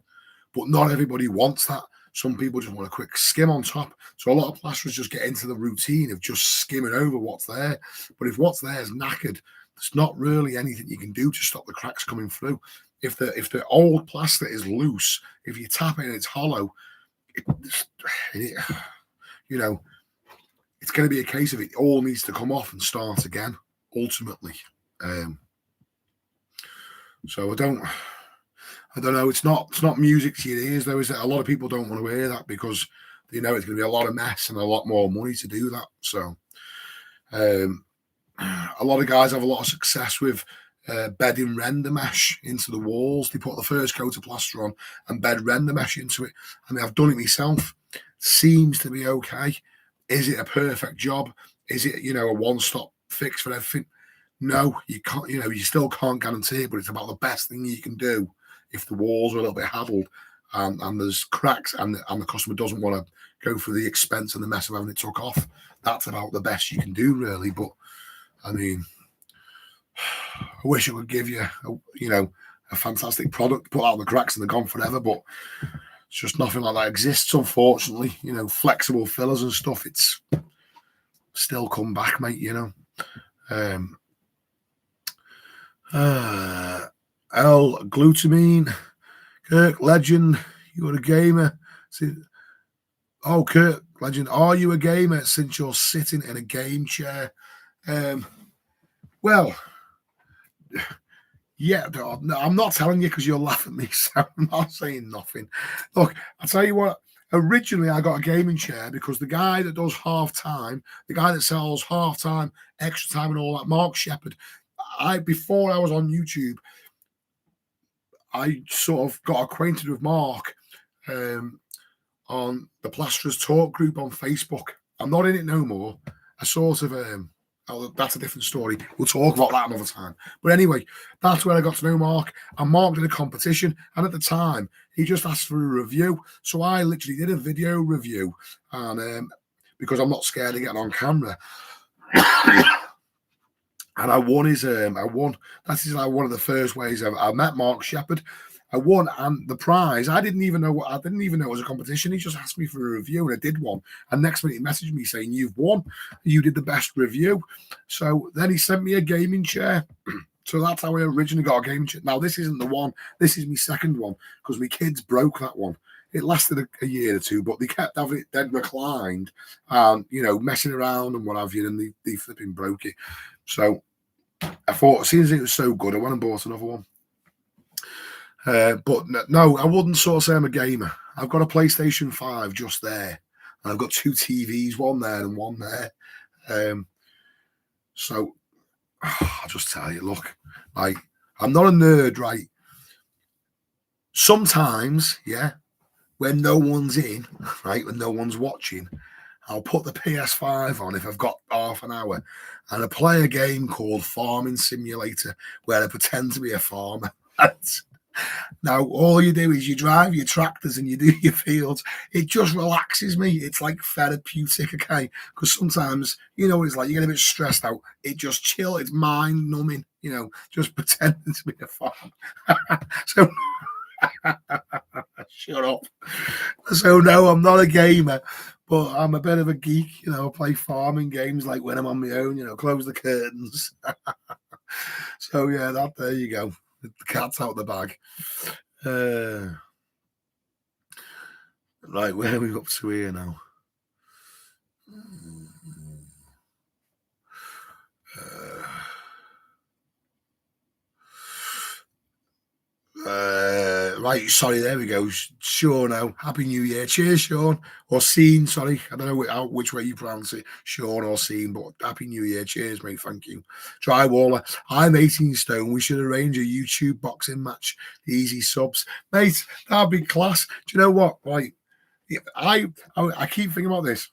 But not everybody wants that. Some people just want a quick skim on top. So a lot of plasterers just get into the routine of just skimming over what's there. But if what's there is knackered, there's not really anything you can do to stop the cracks coming through. If the old plaster is loose, if you tap it and it's hollow, it's going to be a case of it all needs to come off and start again, ultimately. So I don't know. It's not music to your ears, though, is it? A lot of people don't want to hear that because they know it's going to be a lot of mess and a lot more money to do that. So a lot of guys have a lot of success with bedding render mesh into the walls. They put the first coat of plaster on and bed render mesh into it. I mean, I've done it myself. Seems to be okay. Is it a perfect job? Is it, a one-stop fix for everything? No, you can't, you still can't guarantee it, but it's about the best thing you can do if the walls are a little bit huddled and there's cracks and the customer doesn't want to go through the expense and the mess of having it took off. That's about the best you can do, really. But, I mean, I wish I could give you, a fantastic product, put out the cracks and they're gone forever, but it's just nothing like that exists, unfortunately. Flexible fillers and stuff, it's still come back, mate, L-glutamine, Kirk, legend, you're a gamer. Oh, Kirk, legend, are you a gamer since you're sitting in a game chair? Well, yeah, no, I'm not telling you because you'll laugh at me, so I'm not saying nothing. Look, I'll tell you what, originally I got a gaming chair because the guy that does half-time, the guy that sells half-time, extra time and all that, Mark Shepherd, before I was on YouTube, I sort of got acquainted with Mark on the Plasterers Talk group on Facebook. I'm not in it no more. I sort of that's a different story. We'll talk about that another time. But anyway, that's where I got to know Mark. And Mark did a competition, and at the time he just asked for a review. So I literally did a video review, and because I'm not scared of getting on camera. And I won his I won. That is like one of the first ways I met Mark Shepherd. I won, and the prize, I didn't even know it was a competition. He just asked me for a review, and I did one. And next minute he messaged me saying, "You've won. You did the best review." So then he sent me a gaming chair. So that's how I originally got a gaming chair. Now this isn't the one. This is my second one because my kids broke that one. It lasted a year or two, but they kept having it dead reclined, and messing around and what have you, and they flipping broke it. So I thought, as soon as it was so good, I went and bought another one. But no, I wouldn't sort of say I'm a gamer. I've got a PlayStation 5 just there. And I've got two TVs, one there and one there. So I'll just tell you, look, like, I'm not a nerd, right? Sometimes, yeah, when no one's in, right, when no one's watching, I'll put the PS5 on if I've got half an hour, and I play a game called Farming Simulator where I pretend to be a farmer. Now, all you do is you drive your tractors and you do your fields. It just relaxes me. It's like therapeutic, okay? Because sometimes, what it's like, you get a bit stressed out. It just chill. It's mind numbing, just pretending to be a farmer. So, shut up. So, no, I'm not a gamer, but I'm a bit of a geek. I play farming games like when I'm on my own, close the curtains. So, yeah, there you go. The cat's out of the bag. Right, where are we up to here now? Right, sorry, there we go. Sean, now, Happy New Year. Cheers, Sean. Or Scene, sorry. I don't know which way you pronounce it, Sean or Scene, but Happy New Year. Cheers, mate. Thank you. Drywaller, I'm 18 stone. We should arrange a YouTube boxing match. Easy subs. Mate, that'd be class. Do you know what? Right, I keep thinking about this.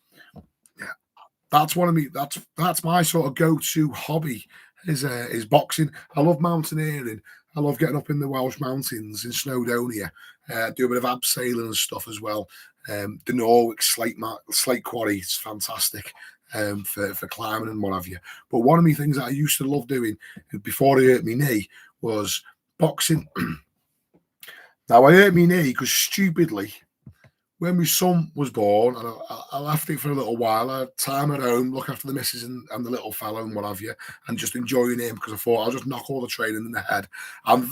That's one of me. That's my sort of go-to hobby is boxing. I love mountaineering. I love getting up in the Welsh mountains in Snowdonia. Do a bit of abseiling and stuff as well. The Norwich Slate Quarry is fantastic for climbing and what have you. But one of the things that I used to love doing before I hurt my knee was boxing. Now I hurt my knee because stupidly, when my son was born, and I left it for a little while, I had time at home, look after the missus and the little fellow and what have you, and just enjoying him because I thought I'll just knock all the training in the head. And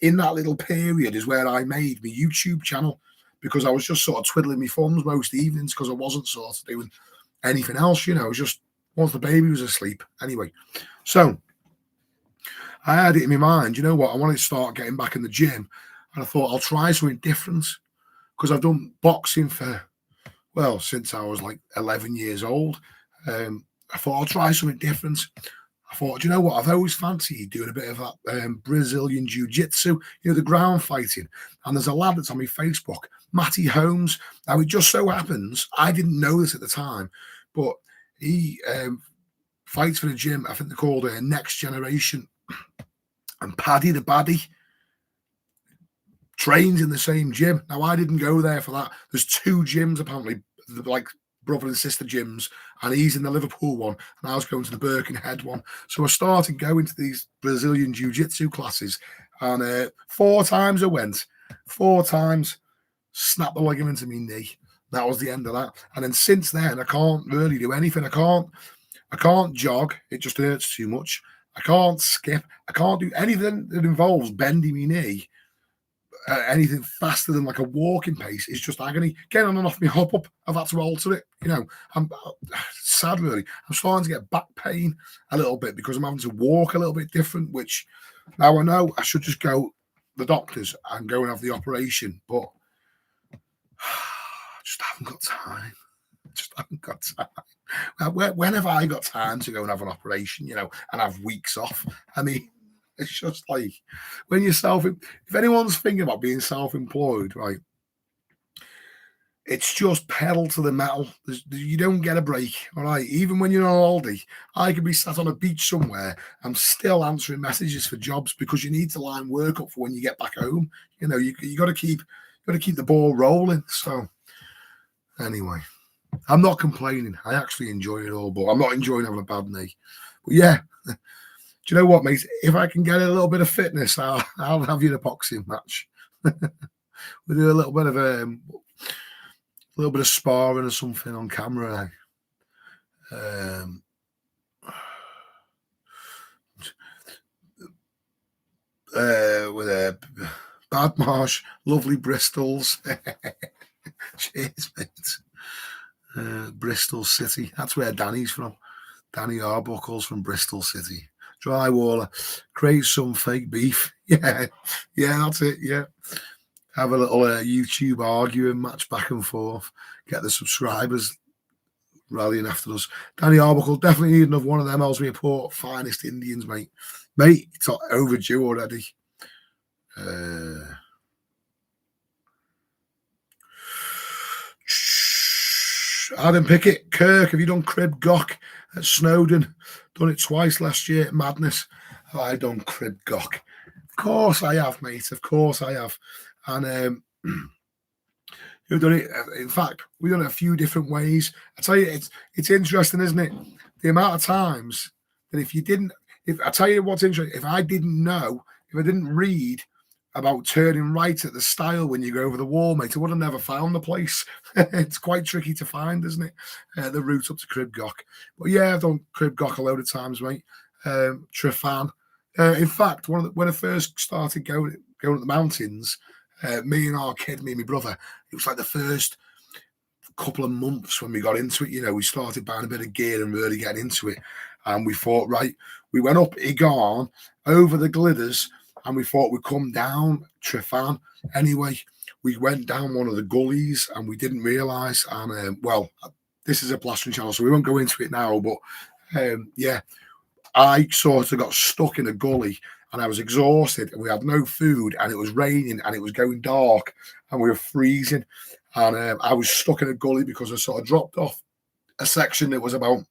in that little period, is where I made my YouTube channel because I was just sort of twiddling my thumbs most evenings because I wasn't sort of doing anything else, It was just once the baby was asleep. Anyway, so I had it in my mind, I wanted to start getting back in the gym, and I thought I'll try something different. Because I've done boxing since I was like 11 years old. I thought I'll try something different. I thought, you know what? I've always fancied doing a bit of that Brazilian jiu-jitsu, the ground fighting. And there's a lad that's on my Facebook, Matty Holmes. Now, it just so happens, I didn't know this at the time, but he fights for the gym. I think they're called Next Generation. And Paddy the Baddie trains in the same gym. Now, I didn't go there for that. There's two gyms, apparently, like brother and sister gyms, and he's in the Liverpool one, and I was going to the Birkenhead one. So I started going to these Brazilian jiu-jitsu classes, and 4 times I went. 4 times, snapped the ligament in my knee. That was the end of that. And then since then, I can't really do anything. I can't jog. It just hurts too much. I can't skip. I can't do anything that involves bending my knee. Anything faster than like a walking pace is just agony. Getting on and off me hop up, I've had to alter it. I'm sad really. I'm starting to get back pain a little bit because I'm having to walk a little bit different, which now I know I should just go to the doctors and go and have the operation, but I just haven't got time. When have I got time to go and have an operation, and have weeks off? I mean, It's just like when you're if anyone's thinking about being self-employed, right? It's just pedal to the metal. You don't get a break, all right? Even when you're on holiday, I could be sat on a beach somewhere. I'm still answering messages for jobs because you need to line work up for when you get back home. You know, you got to keep the ball rolling. So anyway, I'm not complaining. I actually enjoy it all, but I'm not enjoying having a bad knee. But yeah, do you know what, mate? If I can get a little bit of fitness, I'll have you in a boxing match. We do a little bit of sparring or something on camera. With a Bad Marsh, lovely Bristols. Cheers, mate. Bristol City. That's where Danny's from. Danny Arbuckle's from Bristol City. Drywaller, create some fake beef. Yeah, that's it. Yeah. Have a little YouTube arguing match back and forth. Get the subscribers rallying after us. Danny Arbuckle, definitely need another one of them Ellesmere Port finest Indians, mate. Mate, it's overdue already. Adam Pickett, Kirk, have you done Crib Gok at Snowdon? Done it twice last year. Madness. Have I done Crib Gok? Of course I have, mate. Of course I have. And you've done it. In fact, we've done it a few different ways. I tell you, it's interesting, isn't it? The amount of times that if I tell you what's interesting, if I didn't read about turning right at the stile when you go over the wall, mate, I would have never found the place. It's quite tricky to find, isn't it? The route up to Crib Gok. But yeah, I've done Crib Gok a load of times, mate. Trefan. In fact, when I first started going up the mountains, me and my brother, it was like the first couple of months when we got into it. You know, we started buying a bit of gear and really getting into it. And we thought, right, we went up Igarn over the Glidders, and we thought we'd come down Trefan. Anyway, we went down one of the gullies and we didn't realise. And well, this is a plastering channel, so we won't go into it now. But yeah, I sort of got stuck in a gully and I was exhausted and we had no food and it was raining and it was going dark and we were freezing. And I was stuck in a gully because I sort of dropped off a section that was about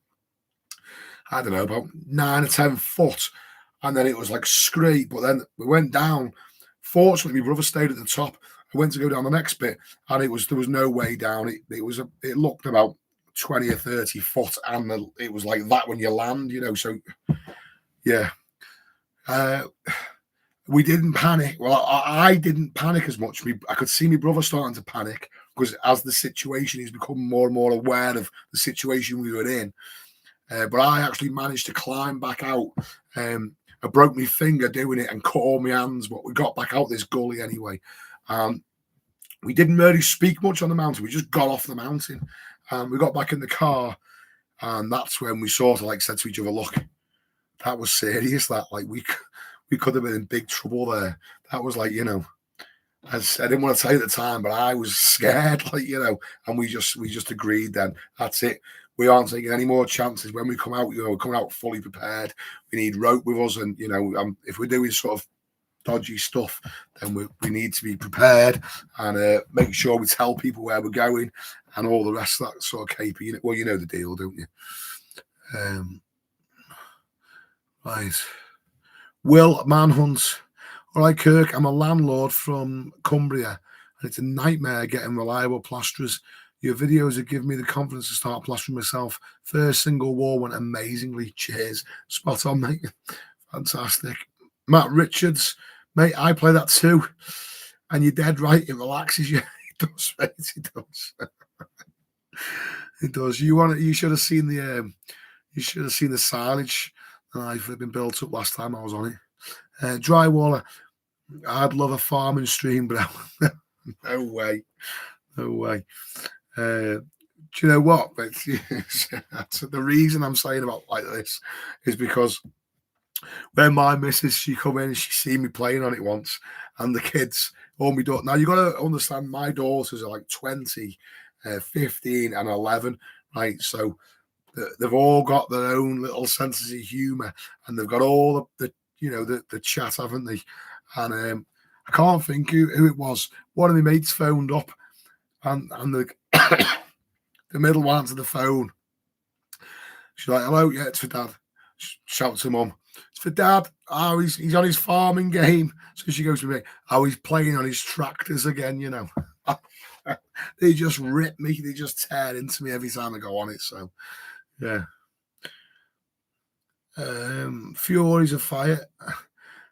9 or 10 foot. And then it was like scrape, but then we went down. Fortunately, my brother stayed at the top. I went to go down the next bit, and there was no way down. It looked about 20 or 30 foot, and it was like that when you land, you know. So yeah, we didn't panic. Well, I didn't panic as much. I could see my brother starting to panic because as the situation, he's becoming more and more aware of the situation we were in. But I actually managed to climb back out. I broke my finger doing it and cut all my hands, but we got back out this gully anyway. We didn't really speak much on the mountain. We just got off the mountain. We got back in the car, and that's when we sort of like said to each other, look, that was serious. That like we could have been in big trouble there. That was like, you know, I didn't want to tell you at the time, but I was scared, like, you know, and we just agreed then that's it. We aren't taking any more chances when we come out. You know, we're coming out fully prepared. We need rope with us, and you know, if we're doing sort of dodgy stuff, then we need to be prepared and make sure we tell people where we're going and all the rest of that sort of caper. Well, you know the deal, don't you? Right. Will Manhunt. All right, Kirk, I'm a landlord from Cumbria, and it's a nightmare getting reliable plasterers. Your videos have given me the confidence to start plastering myself. First single wall went amazingly. Cheers. Spot on, mate. Fantastic. Matt Richards, mate, I play that too. And you're dead right. It relaxes you. It does, mate. It does. It does. You should have seen the silage that I've been built up last time I was on it. Drywaller, I'd love a farming stream, but no way. No way. Do you know what? That's the reason I'm saying about like this is because when my missus, she come in and she see me playing on it once, and the kids, all my daughter. Now you got to understand, my daughters are like 20, 15, and 11, right? So they've all got their own little senses of humour, and they've got all the the chat, haven't they? And I can't think who it was. One of my mates phoned up, and the the middle one answered the phone. She's like, "Hello, yeah, it's for Dad." Shout to Mum, "It's for Dad. Oh, he's on his farming game." So she goes to me, "Oh, he's playing on his tractors again." They just rip me. They just tear into me every time I go on it. So, yeah. Furies of fire.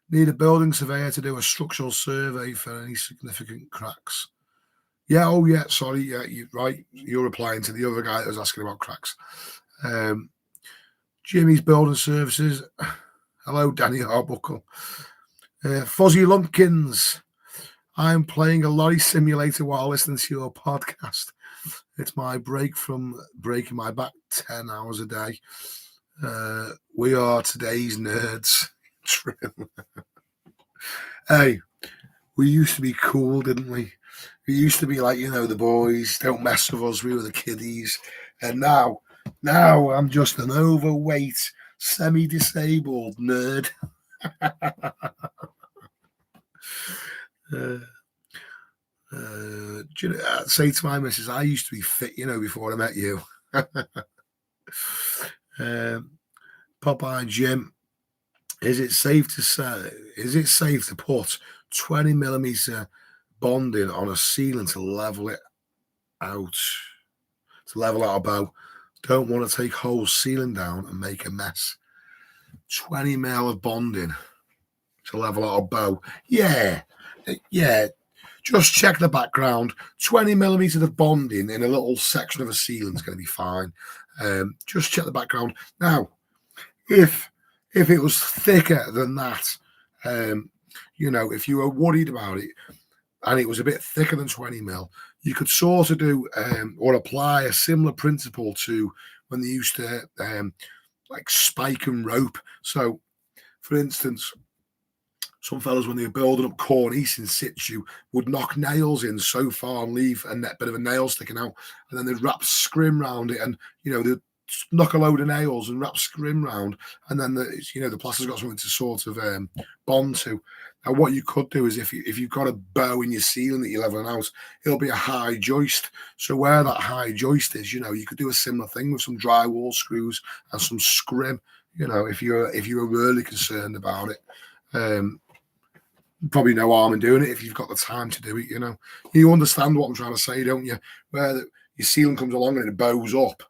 Need a building surveyor to do a structural survey for any significant cracks. Yeah, oh yeah, sorry, yeah, you're right. You're replying to the other guy that was asking about cracks. Jimmy's Building Services. Hello, Danny Arbuckle. Fuzzy Lumpkins. I'm playing a lorry simulator while listening to your podcast. It's my break from breaking my back 10 hours a day. We are today's nerds. True. Hey, we used to be cool, didn't we? We used to be like, the boys, don't mess with us, we were the kiddies. And now I'm just an overweight, semi-disabled nerd. Say to my missus, I used to be fit, before I met you. Popeye Jim, is it safe to put 20mm bonding on a ceiling to level it out? To level out a bow. Don't want to take whole ceiling down and make a mess. 20mm of bonding to level out a bow. Yeah. Just check the background. 20mm of bonding in a little section of a ceiling is going to be fine. Just check the background. Now, if it was thicker than that, if you were worried about it and it was a bit thicker than 20mm, you could sort of do or apply a similar principle to when they used to like spike and rope. So, for instance, some fellas, when they were building up cornice in situ, would knock nails in so far and leave a bit of a nail sticking out, and then they'd wrap scrim round it, and they'd knock a load of nails and wrap scrim round, and then the plaster's got something to sort of bond to. Now, what you could do is if you've got a bow in your ceiling that you're leveling out, it'll be a high joist. So where that high joist is, you could do a similar thing with some drywall screws and some scrim. If you're really concerned about it. Probably no harm in doing it if you've got the time to do it. You understand what I'm trying to say, don't you? Where your ceiling comes along and it bows up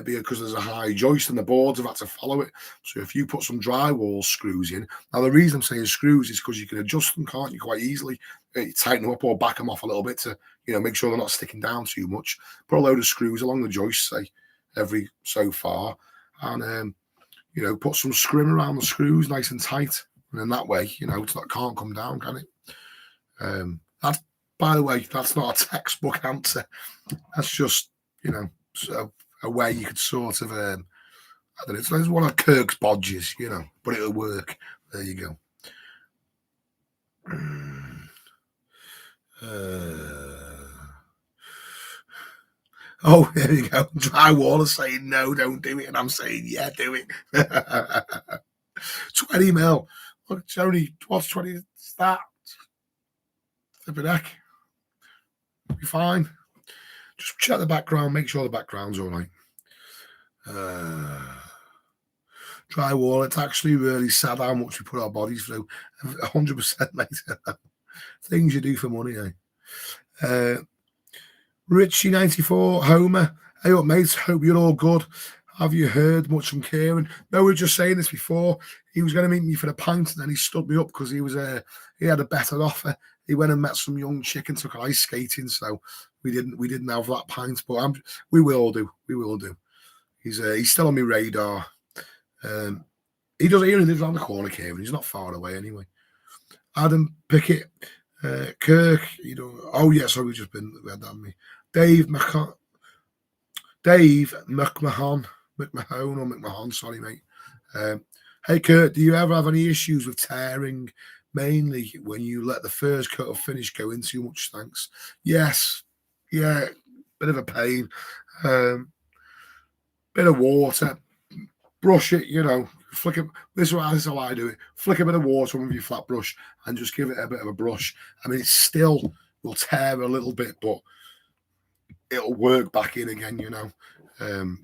because there's a high joist and the boards have had to follow it. So if you put some drywall screws in, now the reason I'm saying screws is because you can adjust them, can't you, quite easily? You tighten them up or back them off a little bit to make sure they're not sticking down too much. Put a load of screws along the joist, say every so far, and put some scrim around the screws nice and tight. And in that way, it's not, can't come down, can it? That's, by the way, that's not a textbook answer. That's just, a way you could sort of, I don't know, it's one of Kirk's bodges, but it'll work. There you go. Oh, there you go. Drywall is saying, no, don't do it. And I'm saying, yeah, do it. 20mm. Look, it's only, what's 20? It's that. Flip it back. Be fine. Just check the background. Make sure the background's all right. Drywall. It's actually really sad how much we put our bodies through. 100%, mate. Things you do for money, eh? Richie 94, Homer. Hey up, mates. Hope you're all good. Have you heard much from Kieran? No, we were just saying this before. He was going to meet me for a pint, and then he stood me up because he had a better offer. He went and met some young chick and took ice skating, so we didn't have that pint, but we will do. He's still on my radar. He only lives around the corner, Kieran. He's not far away anyway. Adam Pickett, Kirk. Oh yeah, sorry, we had that on me. Dave McMahon or McMahon, sorry, mate. Hey, Kurt, do you ever have any issues with tearing, mainly when you let the first coat of finish go in too much? Thanks. Yes. Yeah, bit of a pain. Bit of water. Brush it, Flick it. This is how I do it. Flick a bit of water on with your flat brush and just give it a bit of a brush. I mean, it still will tear a little bit, but it'll work back in again, you know. Do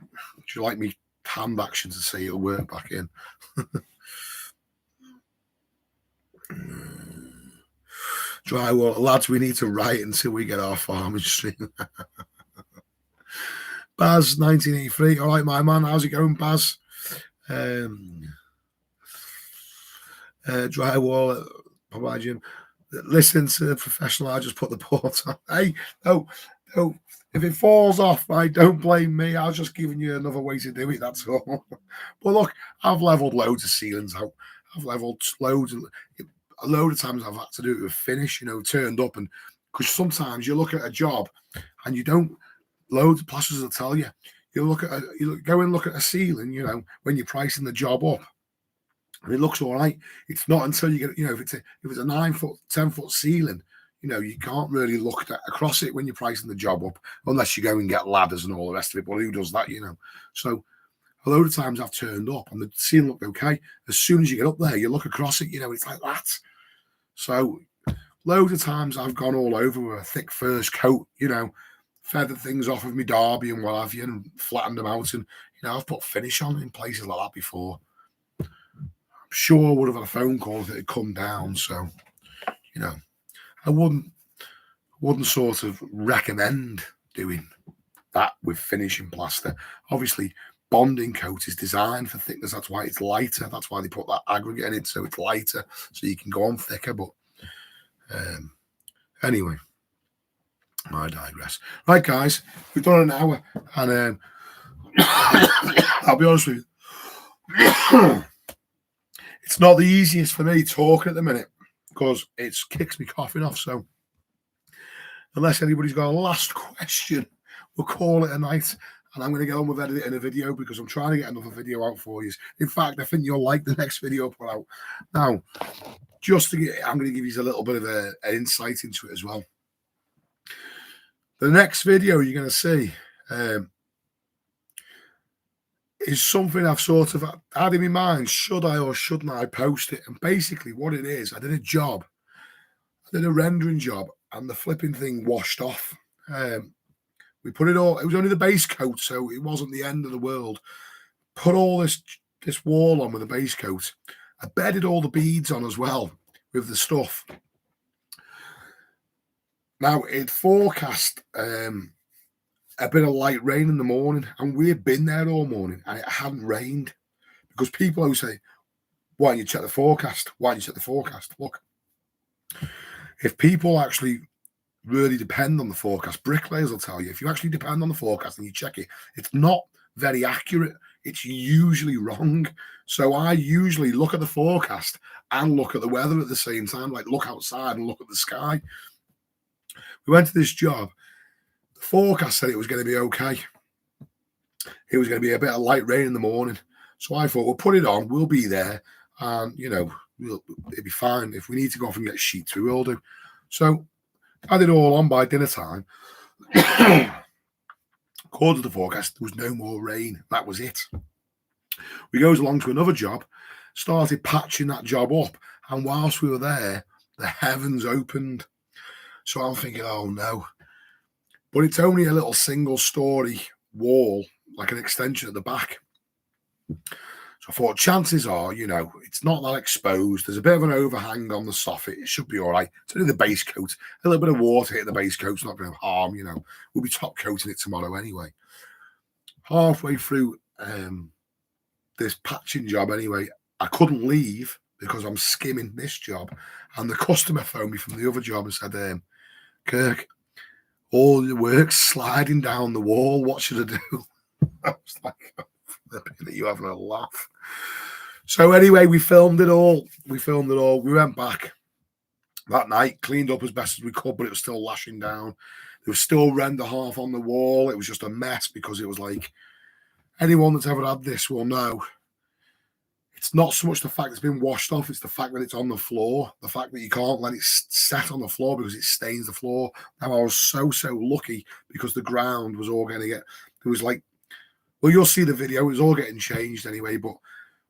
you like me hand action to see it'll work back in? Drywall, lads, we need to write until we get our farming stream. Baz, 1983. All right, my man. How's it going, Baz? Drywall, bye, Jim. Listen to the professional. I just put the port on. Hey, no. If it falls off, right, don't blame me. I was just giving you another way to do it. That's all. But look, I've leveled loads of ceilings out. I've leveled loads. A load of times I've had to do it with finish, you know, turned up. And because sometimes you look at a job and you don't, loads of plasterers will tell you, go and look at a ceiling, you know, when you're pricing the job up. And it looks all right. It's not until you get, you know, if it's a 9 foot, 10 foot ceiling, you know, you can't really look across it when you're pricing the job up, unless you go and get ladders and all the rest of it. But who does that, you know? So a load of times I've turned up and the ceiling looked okay. As soon as you get up there, you look across it, you know, it's like that. So loads of times I've gone all over with a thick first coat, you know, feathered things off of my derby and what have you, and flattened them out. And, you know, I've put finish on in places like that before. I'm sure I would have had a phone call if it had come down. So, you know, I wouldn't sort of recommend doing that with finishing plaster. Obviously, bonding coat is designed for thickness. That's why it's lighter. That's why they put that aggregate in it, so it's lighter, so you can go on thicker. But anyway, I digress. Right, guys, we've done an hour, and I'll be honest with you, it's not the easiest for me talking at the minute because it kicks me coughing off. So unless anybody's got a last question, we'll call it a night. And I'm going to get on with editing a video because I'm trying to get another video out for you. In fact, I think you'll like the next video I put out. Now, I'm going to give you a little bit of an insight into it as well. The next video you're going to see is something I've sort of had in my mind. Should I or shouldn't I post it? And basically what it is, I did a rendering job, and the flipping thing washed off. We put it all, it was only the base coat, so it wasn't the end of the world. Put all this wall on with the base coat. I bedded all the beads on as well with the stuff. Now, it forecast a bit of light rain in the morning, and we had been there all morning, and it hadn't rained. Because people always say, why don't you check the forecast? Why don't you check the forecast? Look, if people actually really depend on the forecast, bricklayers will tell you, if you actually depend on the forecast and you check it, it's not very accurate. It's usually wrong. So I usually look at the forecast and look at the weather at the same time, like look outside and look at the sky. We went to this job. The forecast said it was going to be okay. It was going to be a bit of light rain in the morning. So I thought, we'll put it on. We'll be there. And, you know, it'll be fine. If we need to go off and get sheets, we will do. So I had it all on by dinner time. According to the forecast, there was no more rain. That was it. We goes along to another job, started patching that job up. And whilst we were there, the heavens opened. So I'm thinking, oh no. But it's only a little single story wall, like an extension at the back. So I thought, chances are, you know, it's not that exposed. There's a bit of an overhang on the soffit. It should be all right. It's only the base coat. A little bit of water hit the base coat's not going to harm, you know. We'll be top coating it tomorrow anyway. Halfway through this patching job anyway, I couldn't leave because I'm skimming this job. And the customer phoned me from the other job and said, Kirk, all the work's sliding down the wall. What should I do? I was like, you having a laugh. So anyway, we filmed it all. We went back that night, cleaned up as best as we could, but it was still lashing down. There was still render half on the wall. It was just a mess because it was like, anyone that's ever had this will know. It's not so much the fact it's been washed off, it's the fact that it's on the floor, the fact that you can't let it set on the floor because it stains the floor. Now, I was so lucky because the ground was all going to get, it was like, well, you'll see the video, it was all getting changed anyway, but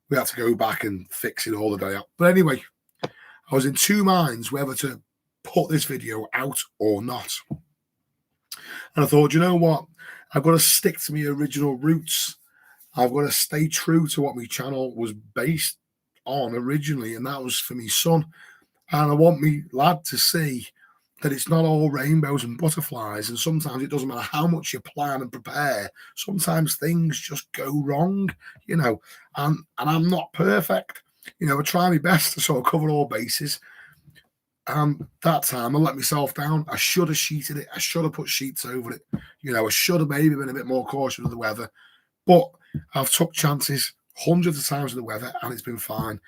we had to go back and fix it all the day out. But anyway, I was in two minds whether to put this video out or not. And I thought, you know what? I've got to stick to my original roots. I've got to stay true to what my channel was based on originally, and that was for my son. And I want me lad to see that it's not all rainbows and butterflies, and sometimes it doesn't matter how much you plan and prepare. Sometimes things just go wrong, you know, and I'm not perfect. You know, I try my best to sort of cover all bases. And that time I let myself down. I should have sheeted it. I should have put sheets over it. You know, I should have maybe been a bit more cautious with the weather. But I've took chances hundreds of times with the weather, and it's been fine.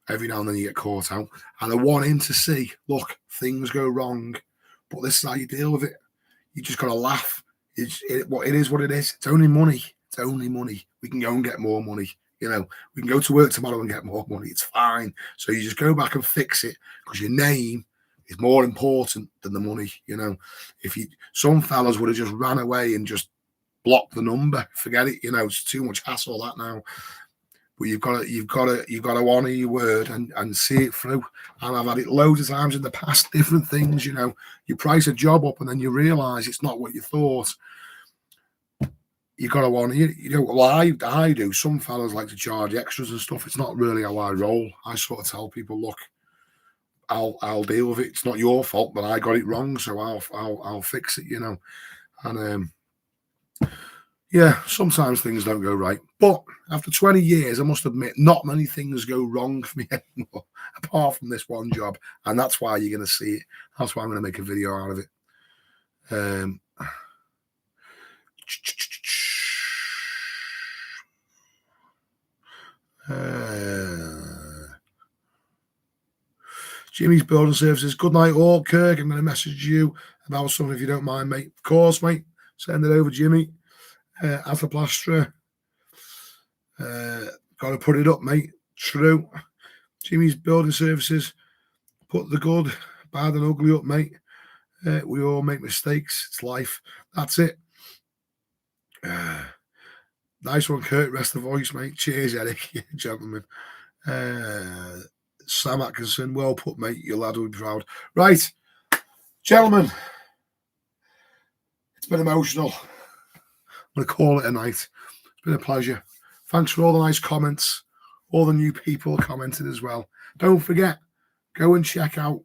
Every now and then you get caught out. And I want him to see, look, things go wrong, but this is how you deal with it. You just got to laugh. It is what it is. It's only money. It's only money. We can go and get more money. You know, we can go to work tomorrow and get more money. It's fine. So you just go back and fix it, because your name is more important than the money. You know, some fellas would have just ran away and just blocked the number. Forget it. You know, it's too much hassle that now. But you've got to honour your word and see it through. And I've had it loads of times in the past. Different things. You know, you price a job up and then you realise it's not what you thought. You got to honour it. You know, well, I do. Some fellas like to charge extras and stuff. It's not really how I roll. I sort of tell people, look, I'll deal with it. It's not your fault, but I got it wrong, so I'll fix it. You know, and yeah, sometimes things don't go right. But after 20 years, I must admit, not many things go wrong for me anymore, apart from this one job, and that's why you're going to see it. That's why I'm going to make a video out of it. Jimmy's Building Services. Good night, all. Kirk, I'm going to message you about something if you don't mind, mate. Of course, mate. Send it over, Jimmy. As a plasterer. Got to put it up, mate. True. Jimmy's Building Services. Put the good, bad, and ugly up, mate. We all make mistakes. It's life. That's it. Nice one, Kurt. Rest the voice, mate. Cheers, Eric. Gentlemen. Sam Atkinson. Well put, mate. Your lad will be proud. Right. Gentlemen. It's been emotional. I'm going to call it a night. It's been a pleasure. Thanks for all the nice comments. All the new people commented as well. Don't forget, go and check out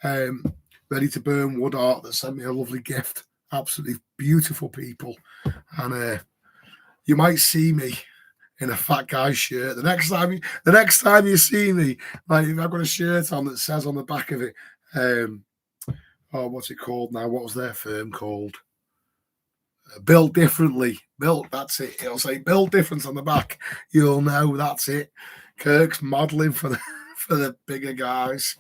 Ready to Burn Wood Art that sent me a lovely gift. Absolutely beautiful people. And you might see me in a fat guy shirt. The next time you see me, like if I've got a shirt on that says on the back of it, what's it called now? What was their firm called? Built Differently. That's it. It'll say Built Different on the back. You'll know that's it. Kirk's modelling for the bigger guys.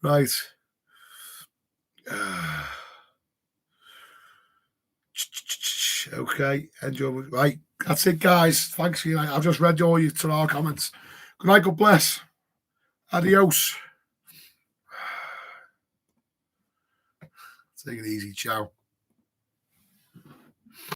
Right. Okay. Enjoy. Right. That's it, guys. Thanks for your night. I've just read all your comments. Good night. God bless. Adios. Take it easy. Ciao.